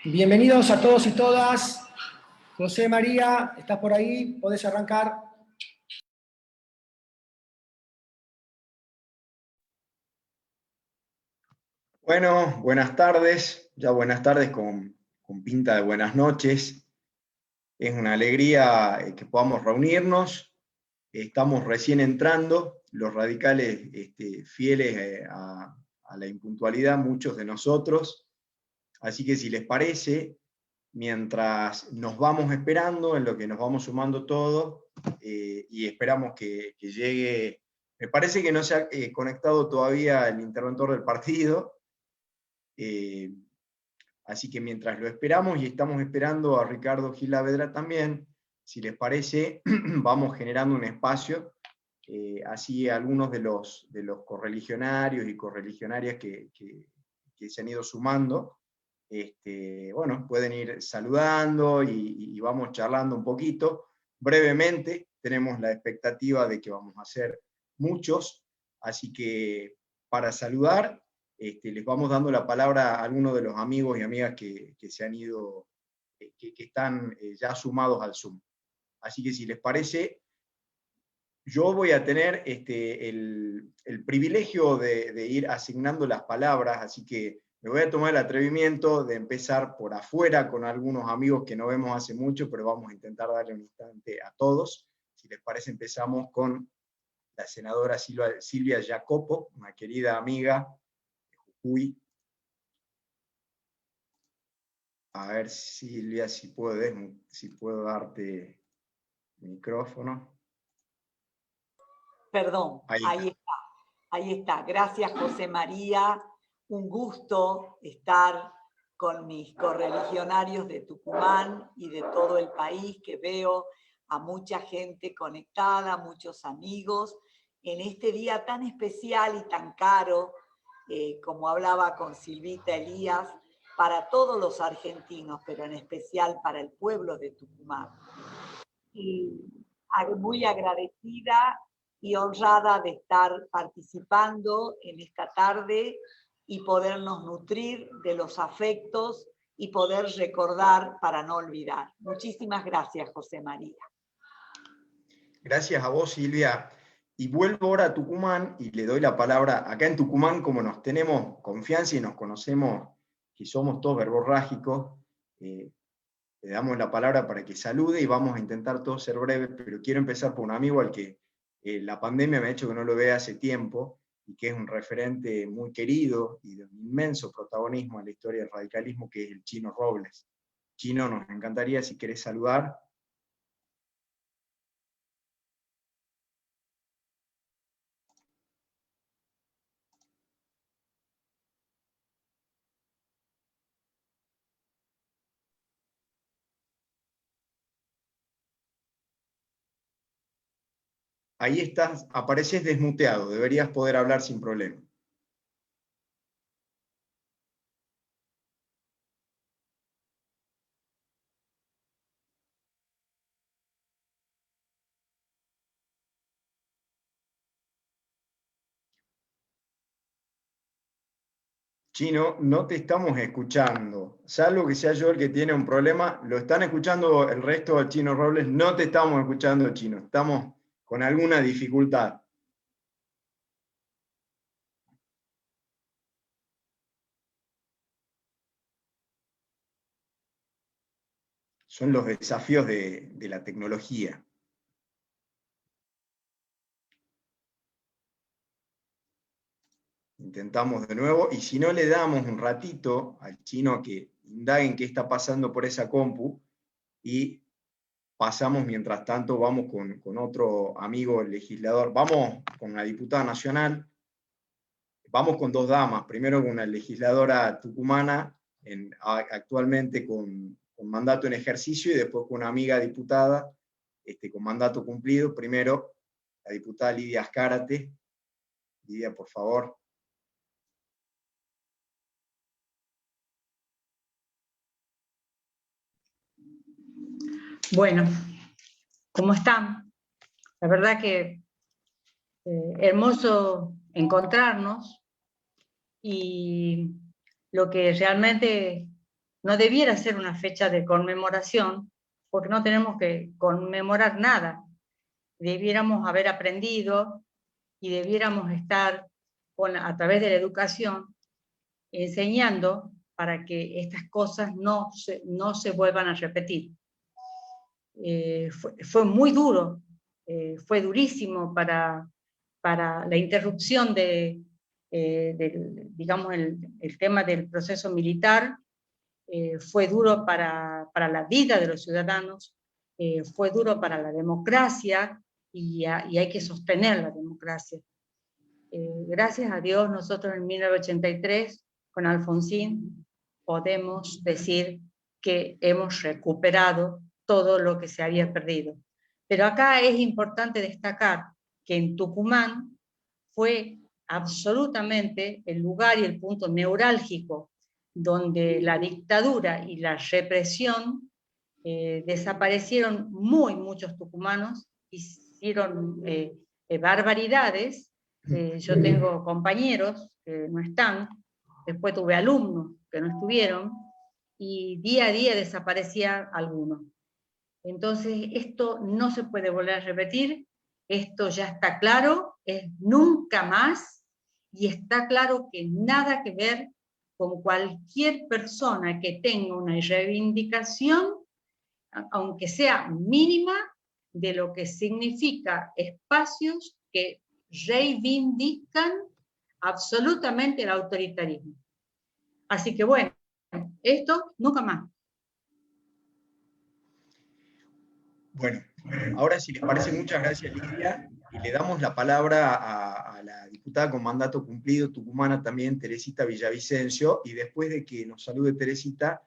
Bienvenidos a todos y todas. José María, ¿estás por ahí? ¿Podés arrancar? Bueno, buenas tardes, ya buenas tardes con pinta de buenas noches. Es una alegría que podamos reunirnos. Estamos recién entrando, los radicales fieles a la impuntualidad, muchos de nosotros. Así que si les parece, mientras nos vamos esperando, en lo que nos vamos sumando todos, y esperamos que llegue, me parece que no se ha conectado todavía el interventor del partido, así que mientras lo esperamos y estamos esperando a Ricardo Gilavedra también, si les parece, vamos generando un espacio, así algunos de los correligionarios y correligionarias que se han ido sumando, bueno, pueden ir saludando y vamos charlando un poquito. Brevemente, tenemos la expectativa de que vamos a ser muchos, así que para saludar, les vamos dando la palabra a algunos de los amigos y amigas que se han ido, que están ya sumados al Zoom. Así que si les parece, yo voy a tener el privilegio de ir asignando las palabras, así que me voy a tomar el atrevimiento de empezar por afuera con algunos amigos que no vemos hace mucho, pero vamos a intentar darle un instante a todos. Si les parece, empezamos con la senadora Silvia Jacopo, una querida amiga de Jujuy. A ver, Silvia, si puedo darte el micrófono. Perdón, ahí está. Gracias, José María. Un gusto estar con mis correligionarios de Tucumán y de todo el país, que veo a mucha gente conectada, muchos amigos, en este día tan especial y tan caro, como hablaba con Silvita Elías, para todos los argentinos, pero en especial para el pueblo de Tucumán. Y muy agradecida y honrada de estar participando en esta tarde y podernos nutrir de los afectos y poder recordar para no olvidar. Muchísimas gracias, José María. Gracias a vos, Silvia. Y vuelvo ahora a Tucumán y le doy la palabra. Acá en Tucumán, como nos tenemos confianza y nos conocemos, que somos todos verborrágicos, le damos la palabra para que salude y vamos a intentar todos ser breves, pero quiero empezar por un amigo al que la pandemia me ha hecho que no lo vea hace tiempo y que es un referente muy querido y de un inmenso protagonismo en la historia del radicalismo, que es el Chino Robles. Chino, nos encantaría si querés saludar. Ahí estás, apareces desmuteado, deberías poder hablar sin problema. Chino, no te estamos escuchando. Salvo que sea yo el que tiene un problema, lo están escuchando el resto del Chino Robles, no te estamos escuchando, Chino. Estamos con alguna dificultad. Son los desafíos de la tecnología. Intentamos de nuevo, y si no, le damos un ratito al Chino que indague en qué está pasando por esa compu, y pasamos mientras tanto, vamos con otro amigo legislador, vamos con la diputada nacional, vamos con dos damas, primero con una legisladora tucumana, actualmente con mandato en ejercicio, y después con una amiga diputada con mandato cumplido. Primero, la diputada Lidia Azcárate. Lidia, por favor. Bueno, ¿cómo están? La verdad que hermoso encontrarnos, y lo que realmente no debiera ser una fecha de conmemoración, porque no tenemos que conmemorar nada. Debiéramos haber aprendido y debiéramos estar a través de la educación enseñando para que estas cosas no se vuelvan a repetir. Fue muy duro, fue durísimo para la interrupción digamos, el tema del proceso militar, fue duro para la vida de los ciudadanos, fue duro para la democracia, y hay que sostener la democracia. Gracias a Dios, nosotros en 1983, con Alfonsín, podemos decir que hemos recuperado todo lo que se había perdido. Pero acá es importante destacar que en Tucumán fue absolutamente el lugar y el punto neurálgico donde la dictadura y la represión desaparecieron muchos tucumanos, hicieron barbaridades. Yo tengo compañeros que no están, después tuve alumnos que no estuvieron, y día a día desaparecía alguno. Entonces esto no se puede volver a repetir, esto ya está claro, es nunca más, y está claro que nada que ver con cualquier persona que tenga una reivindicación, aunque sea mínima, de lo que significa espacios que reivindican absolutamente el autoritarismo. Así que bueno, esto nunca más. Bueno, ahora si les parece, muchas gracias, Lidia, y le damos la palabra a la diputada con mandato cumplido tucumana también, Teresita Villavicencio, y después de que nos salude Teresita,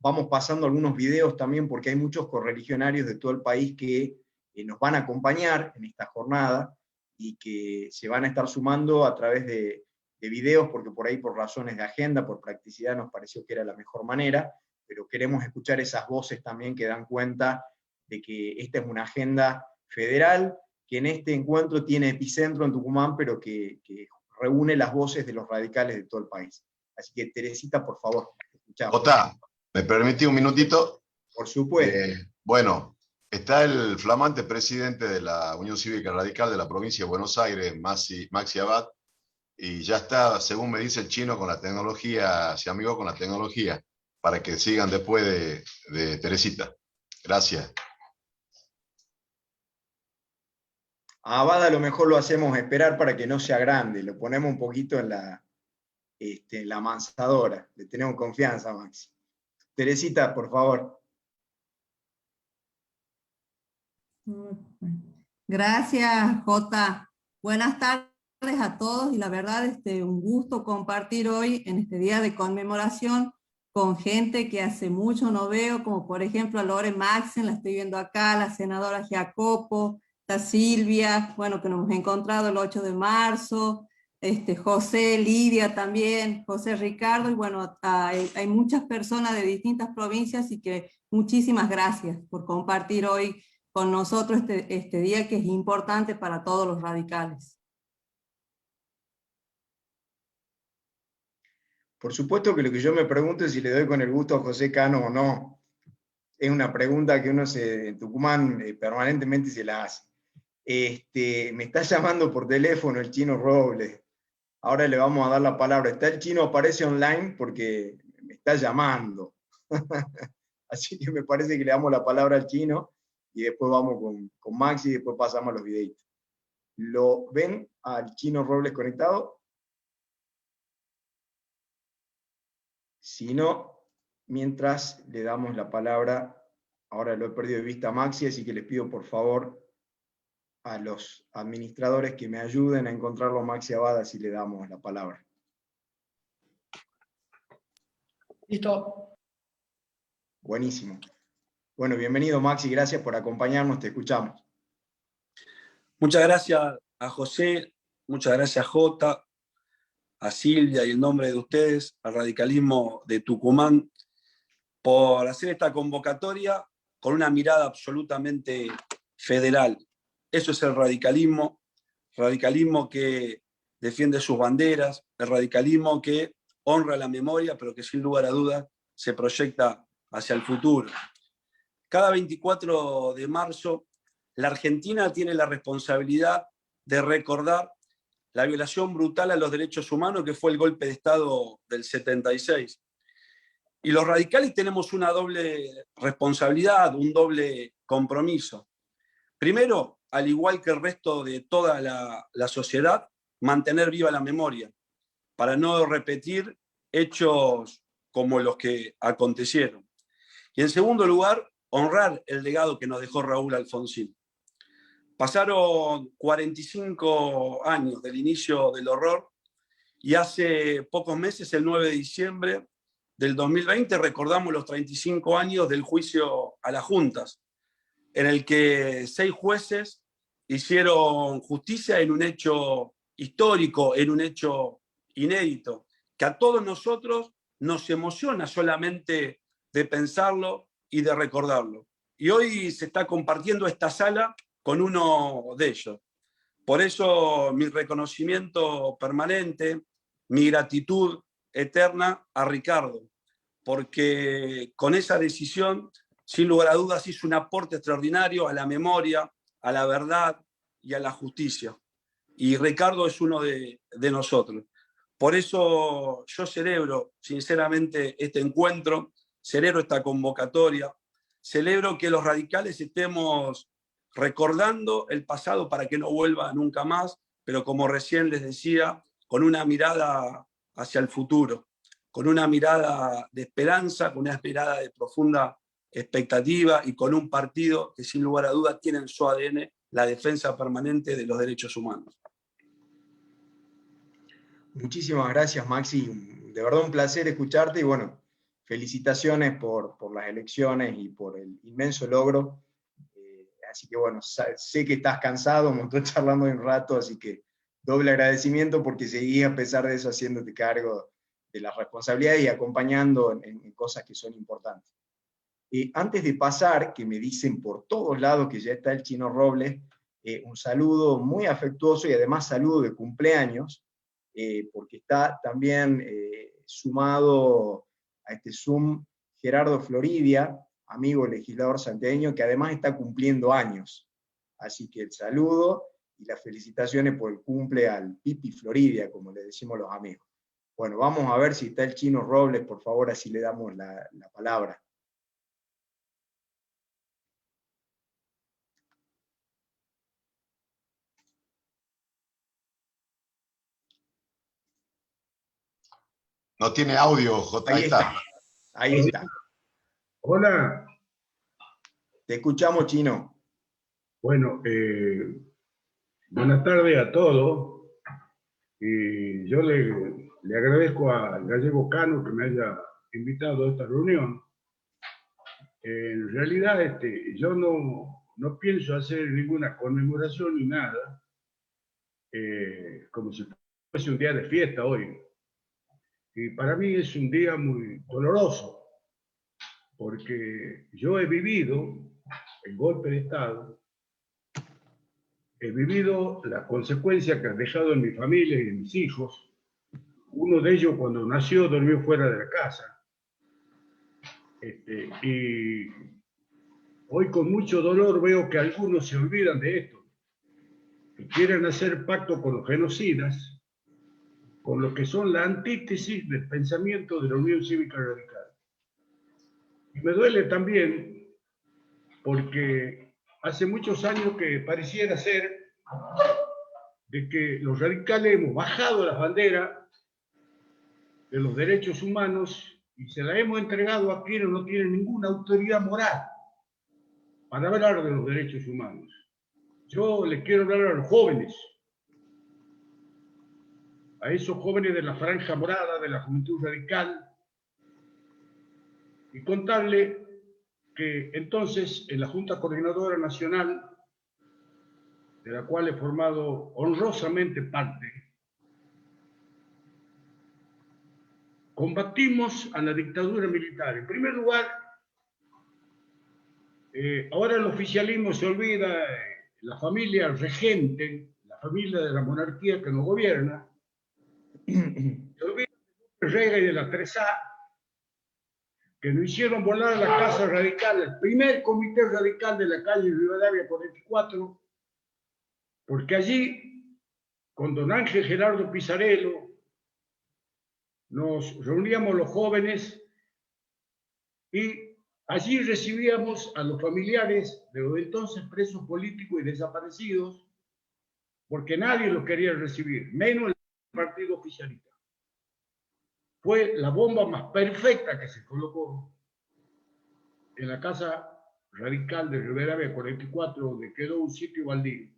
vamos pasando algunos videos también, porque hay muchos correligionarios de todo el país que nos van a acompañar en esta jornada, y que se van a estar sumando a través de videos, porque por ahí, por razones de agenda, por practicidad, nos pareció que era la mejor manera, pero queremos escuchar esas voces también que dan cuenta de que esta es una agenda federal, que en este encuentro tiene epicentro en Tucumán, pero que reúne las voces de los radicales de todo el país. Así que, Teresita, por favor, escuchamos. Jota, ¿me permití un minutito? Por supuesto. Bueno, está el flamante presidente de la Unión Cívica Radical de la provincia de Buenos Aires, Maxi Abad, y ya está, según me dice el chino, con la tecnología, se amigó con la tecnología, para que sigan después de Teresita. Gracias. A Abad a lo mejor lo hacemos esperar para que no sea grande, lo ponemos un poquito en la amansadora, le tenemos confianza a Maxi. Teresita, por favor. Gracias, Jota. Buenas tardes a todos, y la verdad un gusto compartir hoy en este día de conmemoración con gente que hace mucho no veo, como por ejemplo a Lore Maxen, la estoy viendo acá, la senadora Jacopo, está Silvia, bueno, que nos hemos encontrado el 8 de marzo, José, Lidia también, José Ricardo, y bueno, hay muchas personas de distintas provincias, y que muchísimas gracias por compartir hoy con nosotros este día que es importante para todos los radicales. Por supuesto que lo que yo me pregunto es si le doy con el gusto a José Cano o no. Es una pregunta que uno en Tucumán permanentemente se la hace. Me está llamando por teléfono el Chino Robles. Ahora le vamos a dar la palabra. Está el Chino, aparece online porque me está llamando. Así que me parece que le damos la palabra al Chino, y después vamos con Maxi, y después pasamos a los videitos. ¿Lo ven al Chino Robles conectado? Si no, mientras le damos la palabra, ahora lo he perdido de vista a Maxi, así que les pido por favor a los administradores que me ayuden a encontrarlo a Maxi Abad, si le damos la palabra. Listo. Buenísimo. Bueno, bienvenido Maxi, gracias por acompañarnos, te escuchamos. Muchas gracias a José, muchas gracias a Jota, a Silvia y en nombre de ustedes, al radicalismo de Tucumán, por hacer esta convocatoria con una mirada absolutamente federal. Eso es el radicalismo, radicalismo que defiende sus banderas, el radicalismo que honra la memoria, pero que sin lugar a dudas se proyecta hacia el futuro. Cada 24 de marzo, la Argentina tiene la responsabilidad de recordar la violación brutal a los derechos humanos que fue el golpe de Estado del 76. Y los radicales tenemos una doble responsabilidad, un doble compromiso. Primero, al igual que el resto de toda la sociedad, mantener viva la memoria, para no repetir hechos como los que acontecieron. Y en segundo lugar, honrar el legado que nos dejó Raúl Alfonsín. Pasaron 45 años del inicio del horror y hace pocos meses, el 9 de diciembre del 2020, recordamos los 35 años del juicio a las juntas, en el que 6 jueces hicieron justicia en un hecho histórico, en un hecho inédito, que a todos nosotros nos emociona solamente de pensarlo y de recordarlo. Y hoy se está compartiendo esta sala con uno de ellos. Por eso mi reconocimiento permanente, mi gratitud eterna a Ricardo, porque con esa decisión, sin lugar a dudas, hizo un aporte extraordinario a la memoria, a la verdad y a la justicia. Y Ricardo es uno de nosotros. Por eso yo celebro sinceramente este encuentro, celebro esta convocatoria, celebro que los radicales estemos recordando el pasado para que no vuelva nunca más, pero como recién les decía, con una mirada hacia el futuro, con una mirada de esperanza, con una mirada de profunda expectativa y con un partido que sin lugar a dudas tiene en su ADN la defensa permanente de los derechos humanos. Muchísimas gracias, Maxi. De verdad un placer escucharte y bueno, felicitaciones por las elecciones y por el inmenso logro. Así que bueno, sé que estás cansado, me estoy charlando un rato, así que doble agradecimiento porque seguí a pesar de eso haciéndote cargo de las responsabilidades y acompañando en cosas que son importantes. Antes de pasar, que me dicen por todos lados que ya está el Chino Robles, un saludo muy afectuoso y además saludo de cumpleaños, porque está también sumado a este Zoom Gerardo Floridia, amigo legislador santiagueño, que además está cumpliendo años. Así que el saludo y las felicitaciones por el cumple al Pipi Floridia, como le decimos los amigos. Bueno, vamos a ver si está el Chino Robles, por favor, así le damos la palabra. No tiene audio, J. Ahí está. Ahí está. Hola. Te escuchamos, Chino. Bueno, buenas tardes a todos. Y yo le agradezco al gallego Cano que me haya invitado a esta reunión. En realidad, yo no pienso hacer ninguna conmemoración ni nada, como si fuese un día de fiesta hoy. Y para mí es un día muy doloroso, porque yo he vivido el golpe de Estado, he vivido las consecuencias que han dejado en mi familia y en mis hijos. Uno de ellos cuando nació durmió fuera de la casa. Y hoy con mucho dolor veo que algunos se olvidan de esto, que quieren hacer pacto con los genocidas, con lo que son la antítesis del pensamiento de la Unión Cívica Radical. Y me duele también porque hace muchos años que pareciera ser de que los radicales hemos bajado las banderas de los derechos humanos y se la hemos entregado a quienes no tienen ninguna autoridad moral para hablar de los derechos humanos. Yo les quiero hablar a los jóvenes, a esos jóvenes de la franja morada, de la juventud radical, y contarle que entonces en la Junta Coordinadora Nacional, de la cual he formado honrosamente parte, combatimos a la dictadura militar. En primer lugar, ahora el oficialismo se olvida, la familia regente, la familia de la monarquía que nos gobierna, se olvidan de Rega y de la 3A, que nos hicieron volar a la Casa Radical, el primer comité radical de la calle Rivadavia 44, porque allí, con don Ángel Gerardo Pizarello, nos reuníamos los jóvenes y allí recibíamos a los familiares de los entonces presos políticos y desaparecidos, porque nadie los quería recibir, menos el partido oficialista. Fue la bomba más perfecta que se colocó en la Casa Radical de Rivadavia 44, donde quedó un sitio baldío.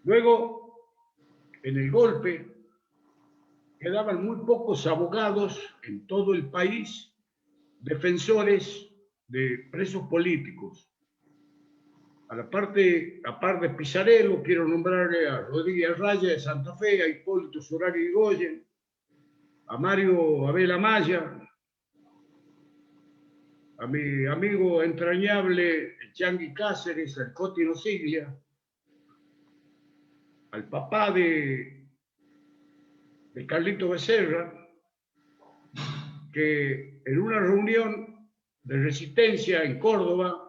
Luego, en el golpe, quedaban muy pocos abogados en todo el país, defensores de presos políticos. Par de Pizarello, quiero nombrarle a Rodríguez Raya de Santa Fe, a Hipólito Solari Irigoyen, a Mario Abel Amaya, a mi amigo entrañable el Changi Cáceres, al Cotino Siglia, al papá de Carlito Becerra, que en una reunión de resistencia en Córdoba,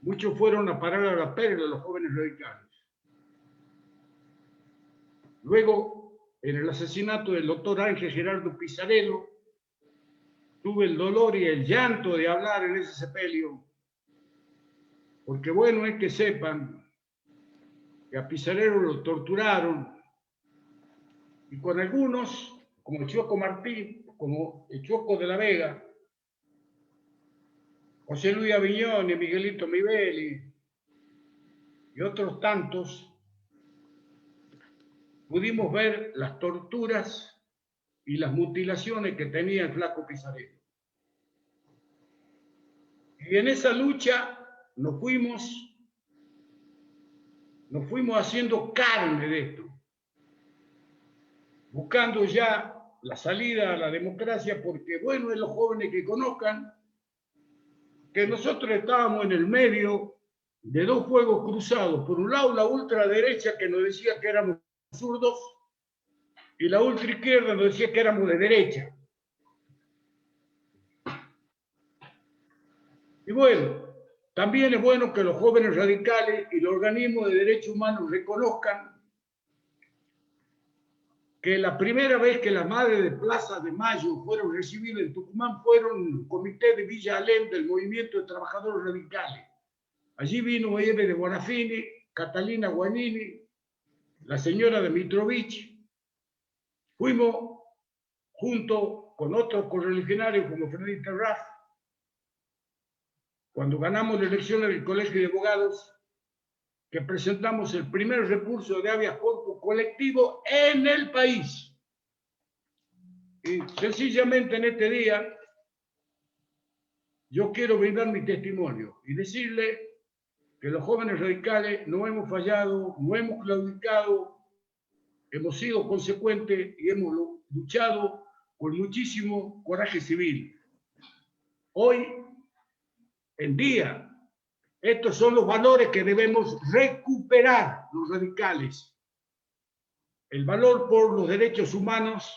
muchos fueron a parar a la Perla, los jóvenes radicales. Luego, en el asesinato del doctor Ángel Gerardo Pizarello, tuve el dolor y el llanto de hablar en ese sepelio, porque bueno es que sepan que a Pizarello lo torturaron, y con algunos, como el Choco Martín, como el Choco de la Vega, José Luis Aviñón y Miguelito Mivelli, y otros tantos, pudimos ver las torturas y las mutilaciones que tenía el flaco Pizarello. Y en esa lucha nos fuimos haciendo carne de esto, buscando ya la salida a la democracia, porque bueno es los jóvenes que conozcan que nosotros estábamos en el medio de dos fuegos cruzados. Por un lado la ultraderecha que nos decía que éramos zurdos y la ultraizquierda nos decía que éramos de derecha. Y bueno, también es bueno que los jóvenes radicales y los organismos de derechos humanos reconozcan que la primera vez que las madres de Plaza de Mayo fueron recibidas en Tucumán fueron el comité de Villa Alem del Movimiento de Trabajadores Radicales. Allí vino Eve de Bonafini, Catalina Guanini, la señora de Mitrovich. Fuimos junto con otros correligionarios como Freddy Terraz, cuando ganamos la elección del Colegio de Abogados, que presentamos el primer recurso de habeas corpus colectivo en el país. Y sencillamente en este día yo quiero brindar mi testimonio y decirle que los jóvenes radicales no hemos fallado, no hemos claudicado, hemos sido consecuentes y hemos luchado con muchísimo coraje civil. Hoy en día, estos son los valores que debemos recuperar los radicales. El valor por los derechos humanos,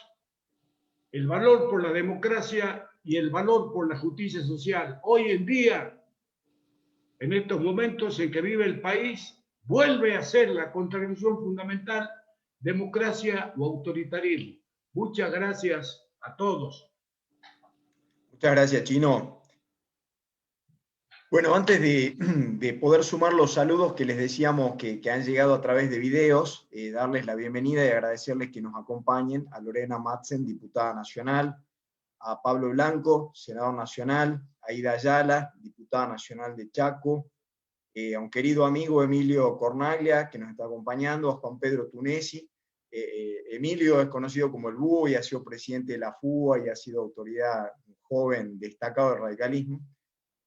el valor por la democracia y el valor por la justicia social. Hoy en día, en estos momentos en que vive el país, vuelve a ser la contradicción fundamental, democracia o autoritarismo. Muchas gracias a todos. Muchas gracias, Chino. Bueno, antes de poder sumar los saludos que les decíamos que han llegado a través de videos, darles la bienvenida y agradecerles que nos acompañen a Lorena Madsen, diputada nacional, a Pablo Blanco, senador nacional, a Ida Ayala, diputada nacional de Chaco, a un querido amigo Emilio Cornaglia, que nos está acompañando, a Juan Pedro Tunesi. Emilio es conocido como el Búho y ha sido presidente de la FUA y ha sido autoridad joven destacado del radicalismo.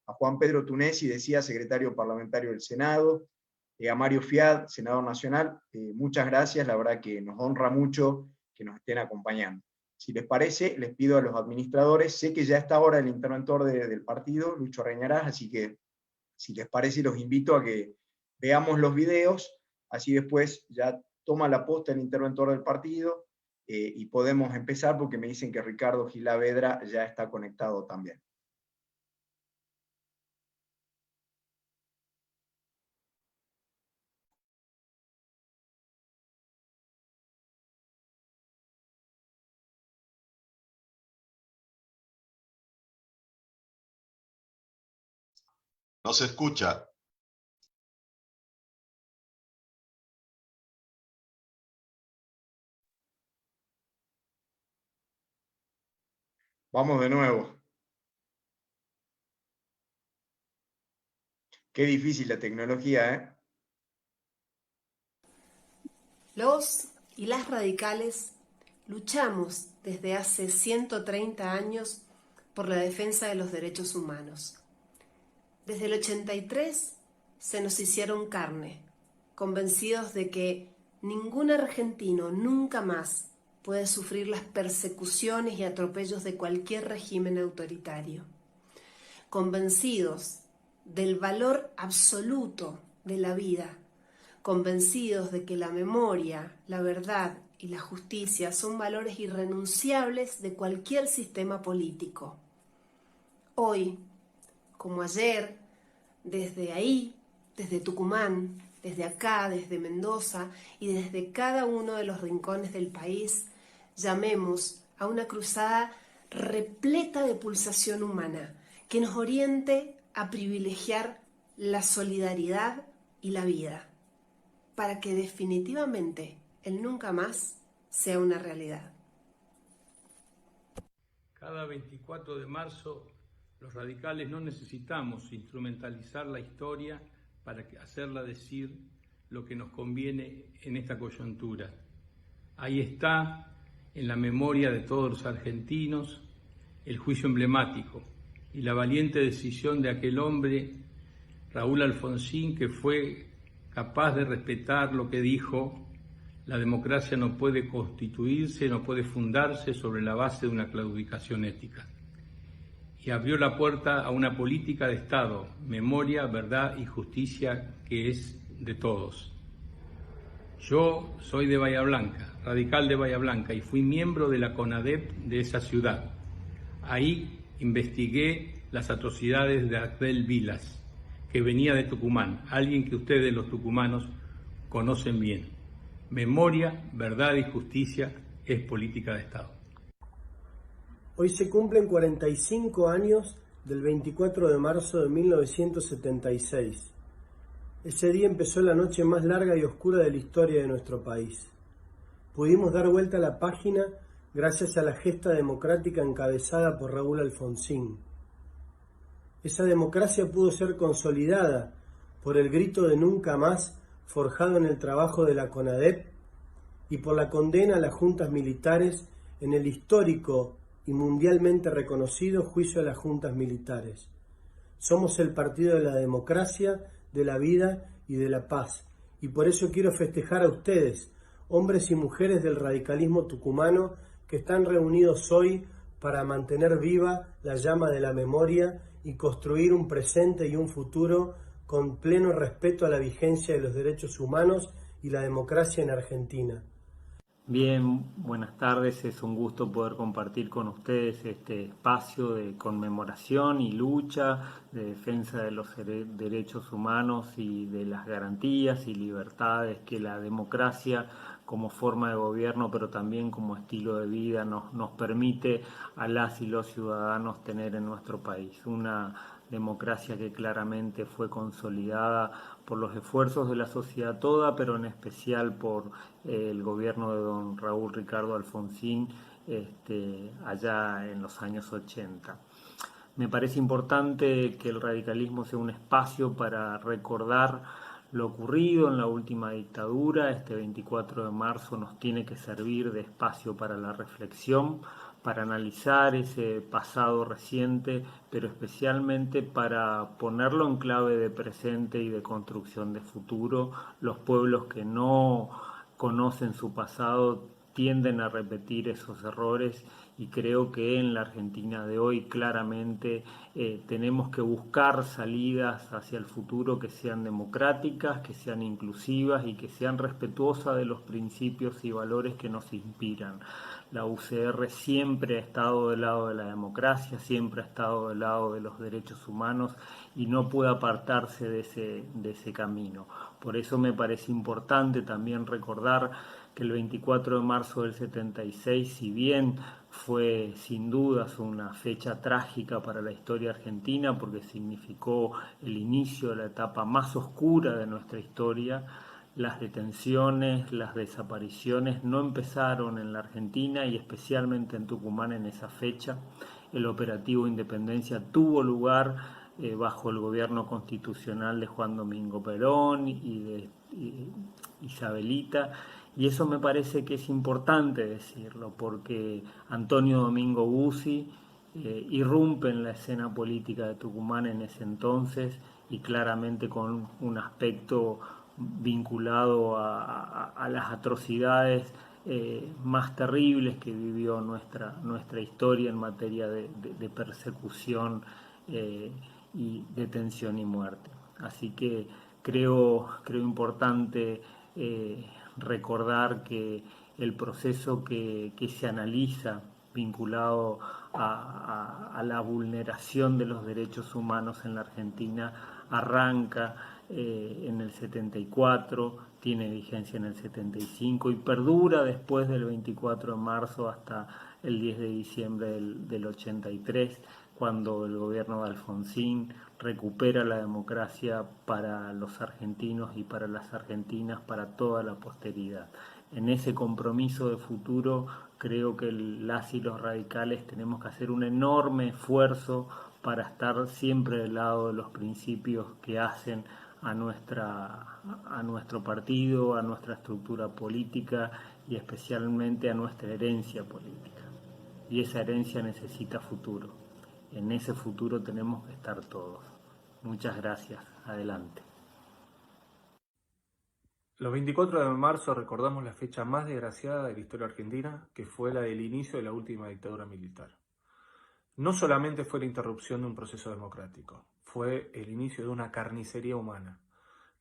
A Juan Pedro Tunesi, decía, secretario parlamentario del Senado, a Mario Fiat, senador nacional, muchas gracias, la verdad que nos honra mucho que nos estén acompañando. Si les parece, les pido a los administradores, sé que ya está ahora el interventor del partido, Lucho Reñarás, así que si les parece los invito a que veamos los videos así después ya toma la posta el interventor del partido y podemos empezar, porque me dicen que Ricardo Gilavedra ya está conectado también. No se escucha. Vamos de nuevo. Qué difícil la tecnología, ¿eh? Los y las radicales luchamos desde hace 130 años por la defensa de los derechos humanos. Desde el 83 se nos hicieron carne, convencidos de que ningún argentino nunca más puede sufrir las persecuciones y atropellos de cualquier régimen autoritario. Convencidos del valor absoluto de la vida, convencidos de que la memoria, la verdad y la justicia son valores irrenunciables de cualquier sistema político. Hoy, como ayer, desde ahí, desde Tucumán, desde acá, desde Mendoza y desde cada uno de los rincones del país, llamemos a una cruzada repleta de pulsación humana que nos oriente a privilegiar la solidaridad y la vida, para que definitivamente el nunca más sea una realidad. Cada 24 de marzo, los radicales no necesitamos instrumentalizar la historia para hacerla decir lo que nos conviene en esta coyuntura. Ahí está, en la memoria de todos los argentinos, el juicio emblemático y la valiente decisión de aquel hombre, Raúl Alfonsín, que fue capaz de respetar lo que dijo: la democracia no puede constituirse, no puede fundarse sobre la base de una claudicación ética. Y abrió la puerta a una política de Estado, memoria, verdad y justicia, que es de todos. Yo soy de Bahía Blanca, radical de Bahía Blanca, y fui miembro de la CONADEP de esa ciudad. Ahí investigué las atrocidades de Abdel Vilas, que venía de Tucumán, alguien que ustedes los tucumanos conocen bien. Memoria, verdad y justicia es política de Estado. Hoy se cumplen 45 años del 24 de marzo de 1976. Ese día empezó la noche más larga y oscura de la historia de nuestro país. Pudimos dar vuelta a la página gracias a la gesta democrática encabezada por Raúl Alfonsín. Esa democracia pudo ser consolidada por el grito de nunca más forjado en el trabajo de la CONADEP y por la condena a las juntas militares en el histórico y mundialmente reconocido juicio a las juntas militares. Somos el partido de la democracia, de la vida y de la paz, y por eso quiero festejar a ustedes, hombres y mujeres del radicalismo tucumano, que están reunidos hoy para mantener viva la llama de la memoria y construir un presente y un futuro con pleno respeto a la vigencia de los derechos humanos y la democracia en Argentina. Bien, buenas tardes, es un gusto poder compartir con ustedes este espacio de conmemoración y lucha, de defensa de los derechos humanos y de las garantías y libertades que la democracia como forma de gobierno, pero también como estilo de vida nos permite a las y los ciudadanos tener en nuestro país. Una democracia que claramente fue consolidada por los esfuerzos de la sociedad toda, pero en especial por el gobierno de don Raúl Ricardo Alfonsín allá en los años 80. Me parece importante que el radicalismo sea un espacio para recordar lo ocurrido en la última dictadura. Este 24 de marzo nos tiene que servir de espacio para la reflexión, para analizar ese pasado reciente, pero especialmente para ponerlo en clave de presente y de construcción de futuro. Los pueblos que no conocen su pasado tienden a repetir esos errores y creo que en la Argentina de hoy claramente tenemos que buscar salidas hacia el futuro que sean democráticas, que sean inclusivas y que sean respetuosas de los principios y valores que nos inspiran. La UCR siempre ha estado del lado de la democracia, siempre ha estado del lado de los derechos humanos y no puede apartarse de ese camino. Por eso me parece importante también recordar que el 24 de marzo del 76, si bien fue sin dudas una fecha trágica para la historia argentina porque significó el inicio de la etapa más oscura de nuestra historia, las detenciones, las desapariciones no empezaron en la Argentina y especialmente en Tucumán en esa fecha. El operativo Independencia tuvo lugar bajo el gobierno constitucional de Juan Domingo Perón y de Isabelita, y eso me parece que es importante decirlo porque Antonio Domingo Bussi irrumpe en la escena política de Tucumán en ese entonces y claramente con un aspecto vinculado a las atrocidades más terribles que vivió nuestra historia en materia de persecución y detención y muerte. Así que creo importante recordar que el proceso que se analiza vinculado a la vulneración de los derechos humanos en la Argentina arranca en el 74, tiene vigencia en el 75 y perdura después del 24 de marzo hasta el 10 de diciembre del 83, cuando el gobierno de Alfonsín recupera la democracia para los argentinos y para las argentinas, para toda la posteridad. En ese compromiso de futuro creo que las y los radicales tenemos que hacer un enorme esfuerzo para estar siempre del lado de los principios que hacen a nuestro partido, a nuestra estructura política y especialmente a nuestra herencia política. Y esa herencia necesita futuro. En ese futuro tenemos que estar todos. Muchas gracias. Adelante. Los 24 de marzo recordamos la fecha más desgraciada de la historia argentina, que fue la del inicio de la última dictadura militar. No solamente fue la interrupción de un proceso democrático, fue el inicio de una carnicería humana.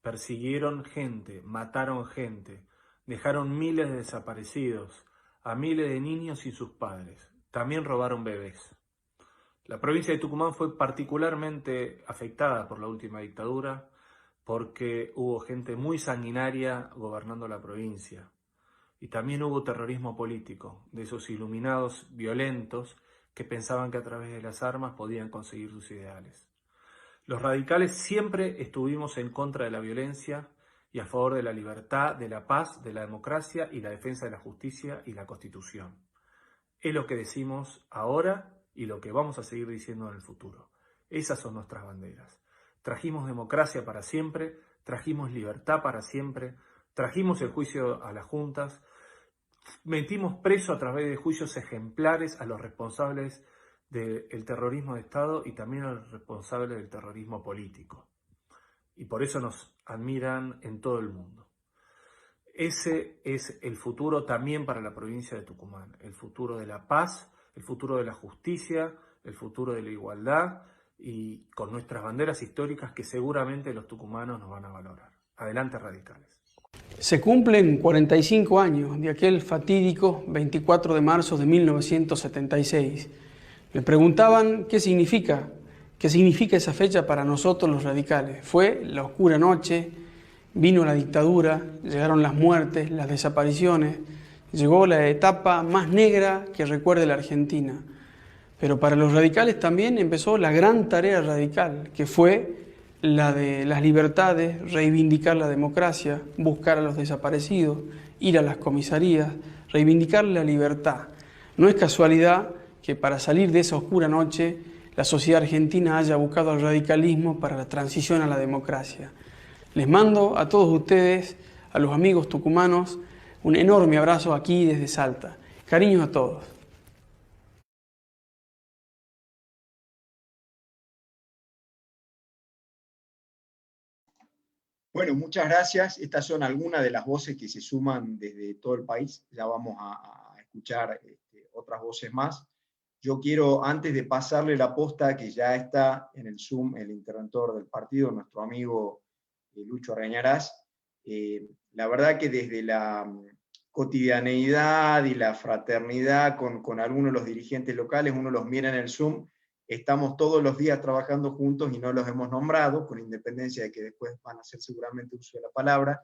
Persiguieron gente, mataron gente, dejaron miles de desaparecidos, a miles de niños y sus padres. También robaron bebés. La provincia de Tucumán fue particularmente afectada por la última dictadura porque hubo gente muy sanguinaria gobernando la provincia. Y también hubo terrorismo político, de esos iluminados violentos que pensaban que a través de las armas podían conseguir sus ideales. Los radicales siempre estuvimos en contra de la violencia y a favor de la libertad, de la paz, de la democracia y la defensa de la justicia y la Constitución. Es lo que decimos ahora y lo que vamos a seguir diciendo en el futuro. Esas son nuestras banderas. Trajimos democracia para siempre, trajimos libertad para siempre, trajimos el juicio a las juntas, metimos preso a través de juicios ejemplares a los responsables del terrorismo de Estado y también a los responsables del terrorismo político. Y por eso nos admiran en todo el mundo. Ese es el futuro también para la provincia de Tucumán, el futuro de la paz, el futuro de la justicia, el futuro de la igualdad y con nuestras banderas históricas que seguramente los tucumanos nos van a valorar. Adelante, radicales. Se cumplen 45 años de aquel fatídico 24 de marzo de 1976. Me preguntaban qué significa esa fecha para nosotros los radicales. Fue la oscura noche, vino la dictadura, llegaron las muertes, las desapariciones, llegó la etapa más negra que recuerde la Argentina. Pero para los radicales también empezó la gran tarea radical, que fue la de las libertades, reivindicar la democracia, buscar a los desaparecidos, ir a las comisarías, reivindicar la libertad. No es casualidad que para salir de esa oscura noche la sociedad argentina haya buscado al radicalismo para la transición a la democracia. Les mando a todos ustedes, a los amigos tucumanos, un enorme abrazo aquí desde Salta. Cariños a todos. Bueno, muchas gracias. Estas son algunas de las voces que se suman desde todo el país. Ya vamos a escuchar otras voces más. Yo quiero, antes de pasarle la posta, que ya está en el Zoom el interventor del partido, nuestro amigo Lucho Reñarás, la verdad que desde la cotidianeidad y la fraternidad con algunos de los dirigentes locales, uno los mira en el Zoom, estamos todos los días trabajando juntos y no los hemos nombrado, con independencia de que después van a hacer seguramente uso de la palabra,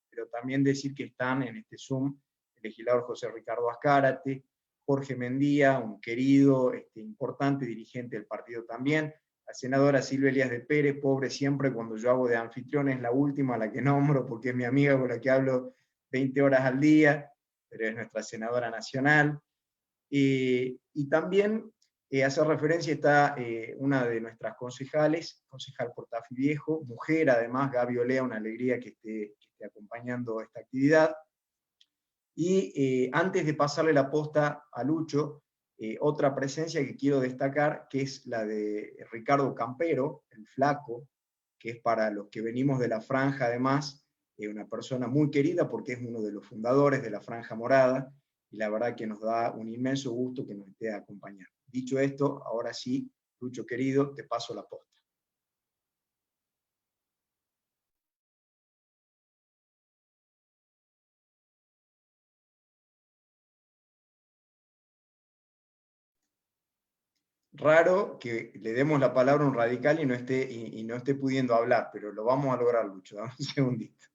pero también decir que están en este Zoom el legislador José Ricardo Azcárate, Jorge Mendía, un querido, importante dirigente del partido también, la senadora Silvia Elías de Pérez, pobre siempre cuando yo hago de anfitrión, es la última a la que nombro, porque es mi amiga con la que hablo 20 horas al día, pero es nuestra senadora nacional. Y también hace referencia está una de nuestras concejales, concejal Portafi Viejo, mujer además, Gaby Olea, una alegría que esté acompañando esta actividad. Y antes de pasarle la posta a Lucho, otra presencia que quiero destacar, que es la de Ricardo Campero, el flaco, que es para los que venimos de la franja además, una persona muy querida porque es uno de los fundadores de la Franja Morada, y la verdad que nos da un inmenso gusto que nos esté acompañando. Dicho esto, ahora sí, Lucho querido, te paso la posta. Raro que le demos la palabra a un radical y no esté pudiendo hablar, pero lo vamos a lograr, Lucho, dame un segundito.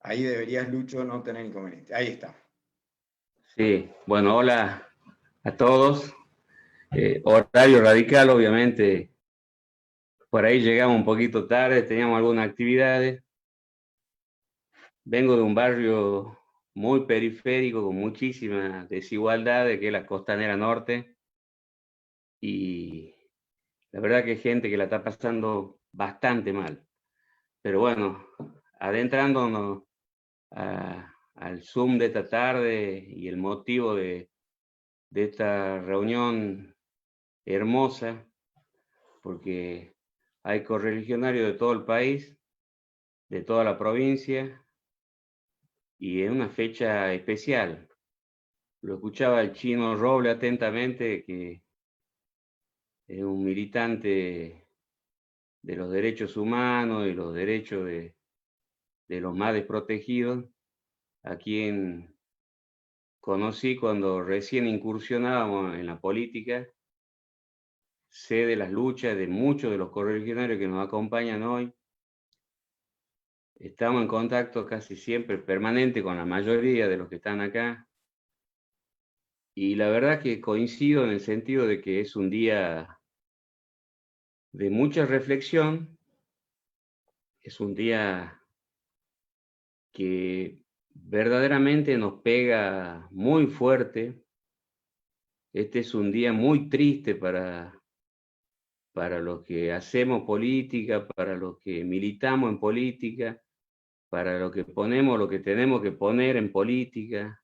Ahí deberías, Lucho, no tener inconveniente. Ahí está. Sí, bueno, hola a todos. Horario radical, obviamente. Por ahí llegamos un poquito tarde, teníamos algunas actividades. Vengo de un barrio muy periférico, con muchísimas desigualdades, que es la Costanera Norte. Y la verdad que hay gente que la está pasando bastante mal. Pero bueno, adentrándonos al Zoom de esta tarde y el motivo de esta reunión hermosa, porque hay correligionarios de todo el país, de toda la provincia, y es una fecha especial. Lo escuchaba el Chino Roble atentamente, que es un militante de los derechos humanos y los derechos de los más desprotegidos, a quien conocí cuando recién incursionábamos en la política. Sé de las luchas de muchos de los correligionarios que nos acompañan hoy. Estamos en contacto casi siempre permanente con la mayoría de los que están acá. Y la verdad que coincido en el sentido de que es un día de mucha reflexión. Es un día que verdaderamente nos pega muy fuerte. Este es un día muy triste para los que hacemos política, para los que militamos en política, para los que ponemos lo que tenemos que poner en política,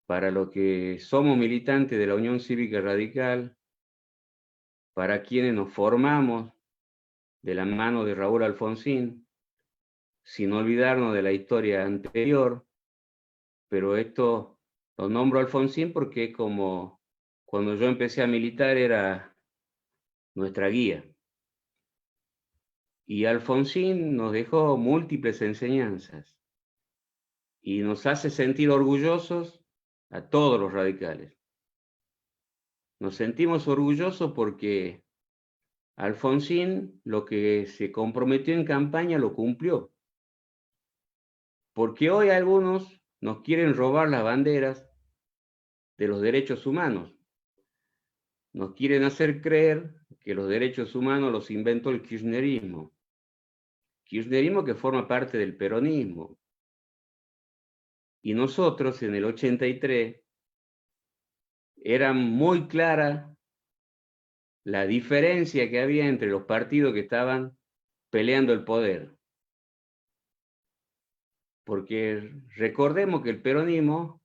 para los que somos militantes de la Unión Cívica Radical, para quienes nos formamos de la mano de Raúl Alfonsín, sin olvidarnos de la historia anterior, pero esto lo nombro Alfonsín porque es como cuando yo empecé a militar era nuestra guía. Y Alfonsín nos dejó múltiples enseñanzas y nos hace sentir orgullosos a todos los radicales. Nos sentimos orgullosos porque Alfonsín lo que se comprometió en campaña lo cumplió. Porque hoy algunos nos quieren robar las banderas de los derechos humanos. Nos quieren hacer creer que los derechos humanos los inventó el kirchnerismo. Kirchnerismo que forma parte del peronismo. Y nosotros en el 83 era muy clara la diferencia que había entre los partidos que estaban peleando el poder. Porque recordemos que el peronismo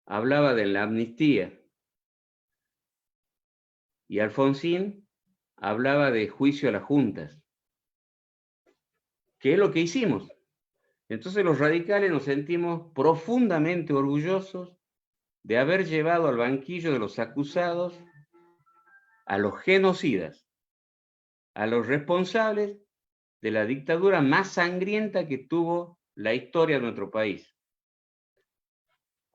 hablaba de la amnistía. Y Alfonsín hablaba de juicio a las juntas, que es lo que hicimos. Entonces los radicales nos sentimos profundamente orgullosos de haber llevado al banquillo de los acusados a los genocidas, a los responsables de la dictadura más sangrienta que tuvo la historia de nuestro país.